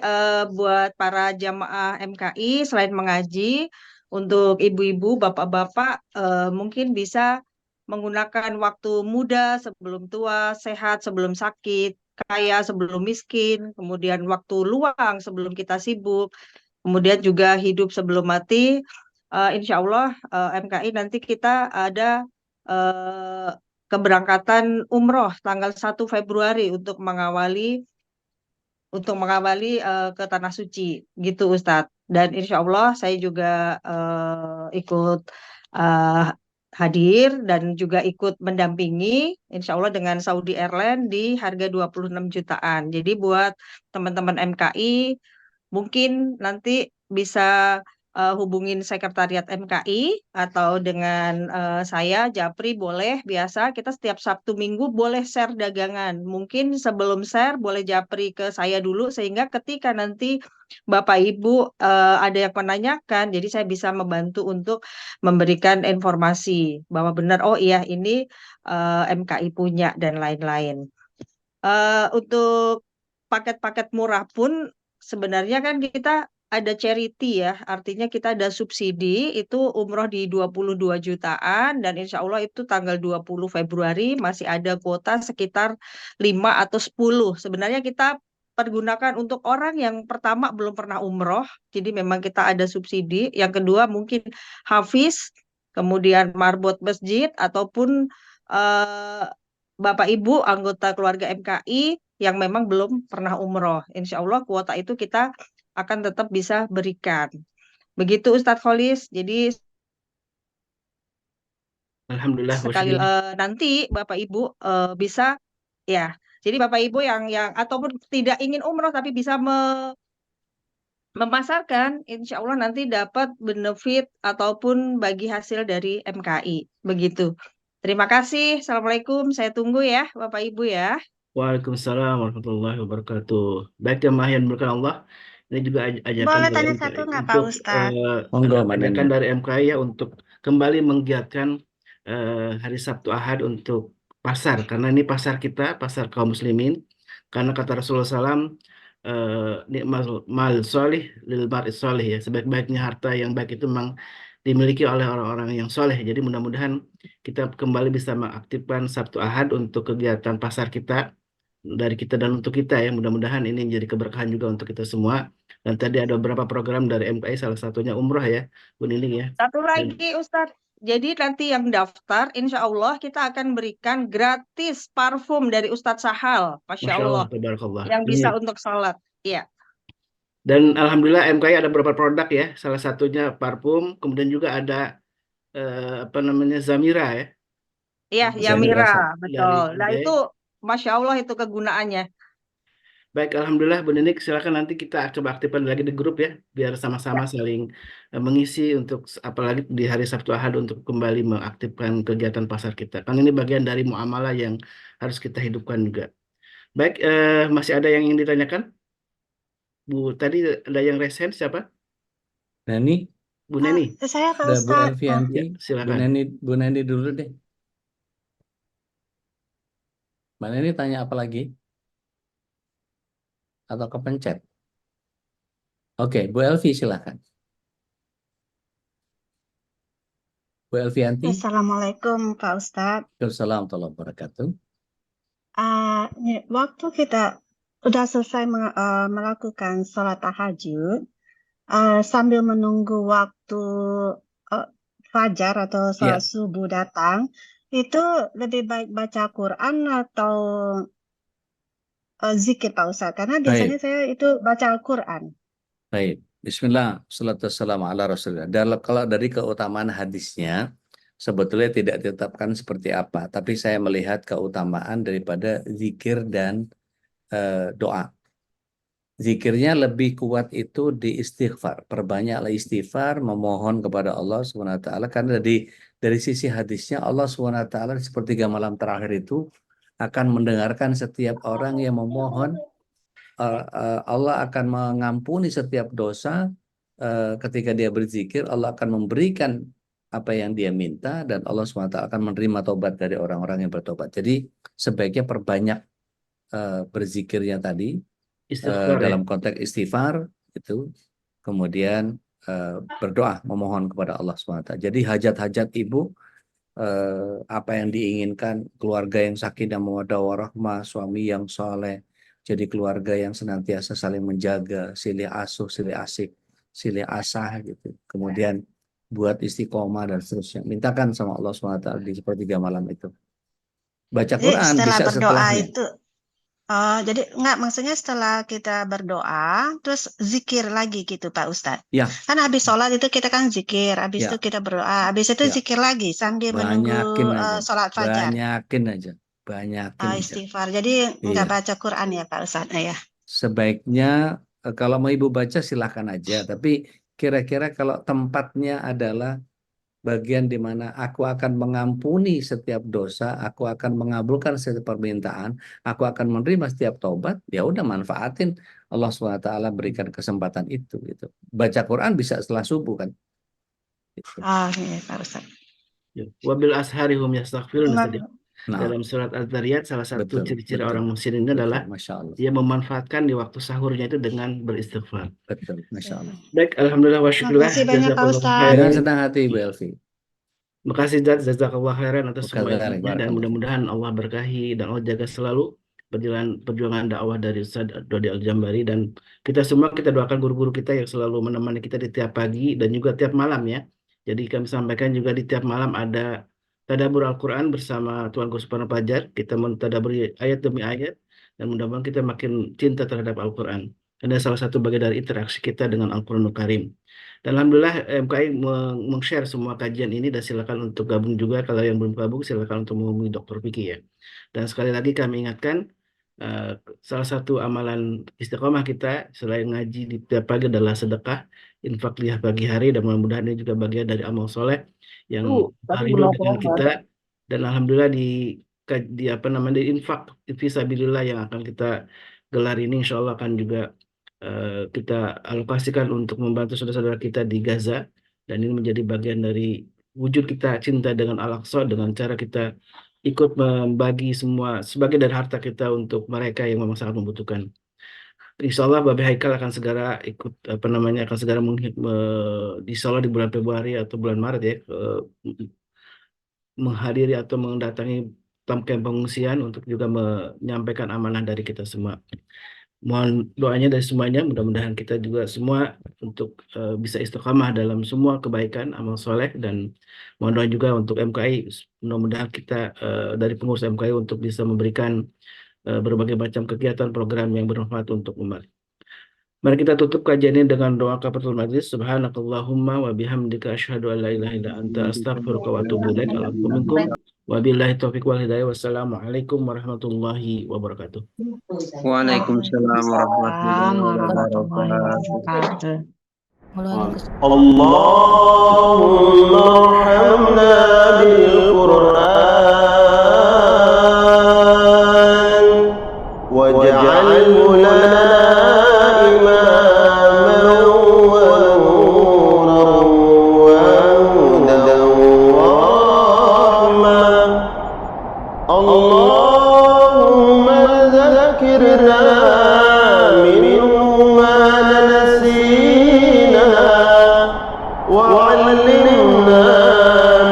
buat para jamaah MKI selain mengaji untuk ibu-ibu, bapak-bapak mungkin bisa menggunakan waktu muda sebelum tua, sehat sebelum sakit, kaya sebelum miskin, kemudian waktu luang sebelum kita sibuk, kemudian juga hidup sebelum mati. Insya Allah MKI nanti kita ada keberangkatan umroh tanggal 1 Februari untuk mengawali ke Tanah Suci gitu Ustadz. Dan insya Allah saya juga ikut hadir dan juga ikut mendampingi insya Allah dengan Saudi Airlines di harga 26 jutaan. Jadi buat teman-teman MKI mungkin nanti bisa hubungin sekretariat MKI atau dengan saya Japri boleh, biasa kita setiap Sabtu Minggu boleh share dagangan. Mungkin sebelum share boleh Japri ke saya dulu sehingga ketika nanti Bapak Ibu ada yang menanyakan, jadi saya bisa membantu untuk memberikan informasi bahwa benar oh iya ini MKI punya dan lain-lain. Untuk paket-paket murah pun sebenarnya kan kita ada charity ya, artinya kita ada subsidi, itu umroh di 22 jutaan, dan insya Allah itu tanggal 20 Februari masih ada kuota sekitar 5 atau 10. Sebenarnya kita pergunakan untuk orang yang pertama belum pernah umroh, jadi memang kita ada subsidi. Yang kedua mungkin hafiz, kemudian marbot masjid, ataupun Bapak Ibu anggota keluarga MKI yang memang belum pernah umroh. Insya Allah kuota itu kita akan tetap bisa berikan. Begitu Ustadz Kholis. Jadi Alhamdulillah. sekali nanti Bapak Ibu bisa ya. Jadi Bapak Ibu yang ataupun tidak ingin umroh tapi bisa memasarkan, insya Allah nanti dapat benefit ataupun bagi hasil dari MKI. Begitu. Terima kasih. Assalamualaikum. Saya tunggu ya Bapak Ibu ya. Waalaikumsalam warahmatullahi wabarakatuh. Baik jemaah yang berkenan Allah, Ini juga ajakan Boleh dari tanya MKI satu nggak Pak untuk Ustadz? Monggo, Mbak ajakan Neni. dari MKI ya untuk kembali menggiatkan hari Sabtu Ahad untuk pasar, karena ini pasar kita, pasar kaum muslimin. Karena kata Rasulullah SAW, nikmal mal solih lil mar'is solih, ya, sebaik-baiknya harta yang baik itu memang dimiliki oleh orang-orang yang soleh. Jadi mudah-mudahan kita kembali bisa mengaktifkan Sabtu Ahad untuk kegiatan pasar kita, dari kita dan untuk kita ya. Mudah-mudahan ini menjadi keberkahan juga untuk kita semua. Dan tadi ada beberapa program dari MKI, salah satunya umroh ya, Bu Nining ya. Satu Dan lagi Ustadz. Jadi nanti yang daftar, insya Allah kita akan berikan gratis parfum dari Ustadz Sahal, Masya Masya Allah, Allah, tabarakallah. yang bisa Ini untuk sholat. Iya. dan alhamdulillah MKI ada beberapa produk ya. Salah satunya parfum, kemudian juga ada apa namanya Zamira ya. Iya, Zamira Yamira, dari betul. Nah Ide. itu Masya Allah itu kegunaannya. Baik, alhamdulillah Bu Ninik, silakan nanti kita coba aktifkan lagi di grup ya, biar sama-sama Ya. saling mengisi untuk apalagi di hari Sabtu Ahad untuk kembali mengaktifkan kegiatan pasar kita. Kan ini bagian dari muamalah yang harus kita hidupkan juga. Baik, masih ada yang ingin ditanyakan? Bu, tadi ada yang resen siapa? Neni, Bu Neni. Saya Pak ada Bu Ustadz. Elvianti. Ya, Bu silakan. Neni dulu deh. Mbak Neni tanya apa lagi? Atau kepencet? Oke, Bu Elvi silakan. Bu Elvianti. Assalamualaikum Pak Ustadz. Assalamualaikum warahmatullahi wabarakatuh. Waktu kita udah selesai melakukan sholat tahajud, sambil menunggu waktu fajar atau Ya, sholat subuh datang, itu lebih baik baca Quran atau zikir Pak Ustadz? Karena biasanya baik, saya itu baca Al-Quran. baik. Bismillah, salatu wassalamu ala rasulillah. Kalau dari keutamaan hadisnya, sebetulnya tidak ditetapkan seperti apa, tapi saya melihat keutamaan daripada zikir dan doa. Zikirnya lebih kuat itu di istighfar. Perbanyaklah istighfar, memohon kepada Allah SWT. Karena dari sisi hadisnya Allah SWT di sepertiga malam terakhir itu akan mendengarkan setiap orang yang memohon. Allah akan mengampuni setiap dosa ketika dia berzikir. Allah akan memberikan apa yang dia minta, dan Allah SWT akan menerima tobat dari orang-orang yang bertobat. Jadi sebaiknya perbanyak berzikirnya tadi. Istighfar ya. Dalam konteks istighfar itu, kemudian berdoa memohon kepada Allah SWT. Jadi hajat-hajat ibu, apa yang diinginkan, keluarga yang sakinah mawaddah warahmah, suami yang soleh, jadi keluarga yang senantiasa saling menjaga, silih asuh, silih asik, silih asah gitu. Kemudian buat istiqomah dan seterusnya. Mintakan sama Allah SWT di sepertiga malam itu. Baca Jadi Quran setelah bisa berdoa setelahnya. itu, jadi enggak, maksudnya setelah kita berdoa, terus zikir lagi gitu Pak Ustadz. Ya, Kan habis sholat itu kita kan zikir, habis itu ya, kita berdoa, habis itu ya. zikir lagi sambil menunggu Banyakin aja, sholat fajar. banyakin aja, banyakin aja. Istighfar. Jadi enggak Iya, baca Quran ya Pak Ustadz ya. sebaiknya kalau mau ibu baca silahkan aja, tapi kira-kira kalau tempatnya adalah bagian di mana aku akan mengampuni setiap dosa, aku akan mengabulkan setiap permintaan, aku akan menerima setiap taubat, ya udah manfaatin. Allah SWT berikan kesempatan itu gitu. Baca Quran bisa setelah subuh kan. Gitu. Iya Pak Ustadz. Ya. Wabil ashari hum yastaghfirun. Nah, Dalam surat Al-Zariyat salah satu betul, ciri-ciri betul, orang muslim ini betul, adalah Masya Allah. dia memanfaatkan di waktu sahurnya itu dengan beristighfar. Betul, Masya Allah. Baik, alhamdulillah wa syukurillah. Makasih banyak Pak Jazakallahu Ustadz. Dengan khairan. senang hati Bu Elvi. Makasih Zat, jazakallahu khairan atas semua Wakadzalik, ilmunya, dan barakallahu. mudah-mudahan Allah berkahi dan Allah jaga selalu perjuangan dakwah dari Ustaz Dodi Al-Jambari, dan kita semua kita doakan guru-guru kita yang selalu menemani kita di tiap pagi dan juga tiap malam ya. Jadi kami sampaikan juga di tiap malam ada tadabbur Al-Quran bersama Tuan Guru Subhanahu Fajar. Kita mentadaburi ayat demi ayat dan mudah-mudahan kita makin cinta terhadap Al-Quran. Karena salah satu bagian dari interaksi kita dengan Al-Quranul Karim. Dan alhamdulillah MKI meng-share semua kajian ini, dan silakan untuk gabung juga. Kalau yang belum gabung silakan untuk menghubungi Dr. Vicky ya. Dan sekali lagi kami ingatkan, salah satu amalan istiqomah kita selain ngaji di tiap pagi adalah sedekah, infak di pagi hari, dan mudah-mudahan ini juga bagian dari amal soleh yang Tapi ridho belum dengan kelar. kita. Dan alhamdulillah di infak fisabilillah yang akan kita gelar ini insya Allah akan juga kita alokasikan untuk membantu saudara-saudara kita di Gaza, dan ini menjadi bagian dari wujud kita cinta dengan Al-Aqsa dengan cara kita ikut membagi semua sebagian dari harta kita untuk mereka yang memang sangat membutuhkan. Insya Allah Babe Haikal akan segera ikut akan segera insya Allah di bulan Februari atau bulan Maret ya, menghadiri atau mendatangi kamp pengungsian untuk juga menyampaikan amanah dari kita semua. Mohon doanya dari semuanya, mudah-mudahan kita juga semua untuk bisa istiqamah dalam semua kebaikan, amal soleh, dan mohon doa juga untuk MKI, mudah-mudahan kita dari pengurus MKI untuk bisa memberikan berbagai macam kegiatan program yang bermanfaat untuk umat. Mari kita tutup kajian ini dengan doa kafaratul majlis. Subhanakallahumma wa bihamdika asyhadu an la ilaha illa anta astaghfiruka wa atubu ilaik. Wabillahi taufiq wal hidayah. Wassalamualaikum warahmatullahi wabarakatuh. Waalaikumsalam warahmatullahi wabarakatuh. Allahumma arhamna bil Qur'an waj'alhu lana imaman wa nuran wa hudan wa rahmah. Allahumma dhakkirna minhu ma nasina وعلمنا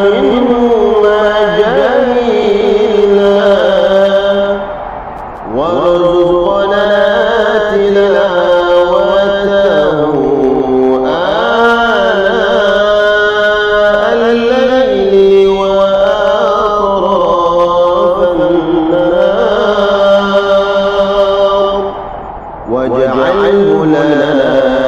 منه ما جهلنا وارزقنا تلاوته آناء الليل وأطراف النهار واجعله لنا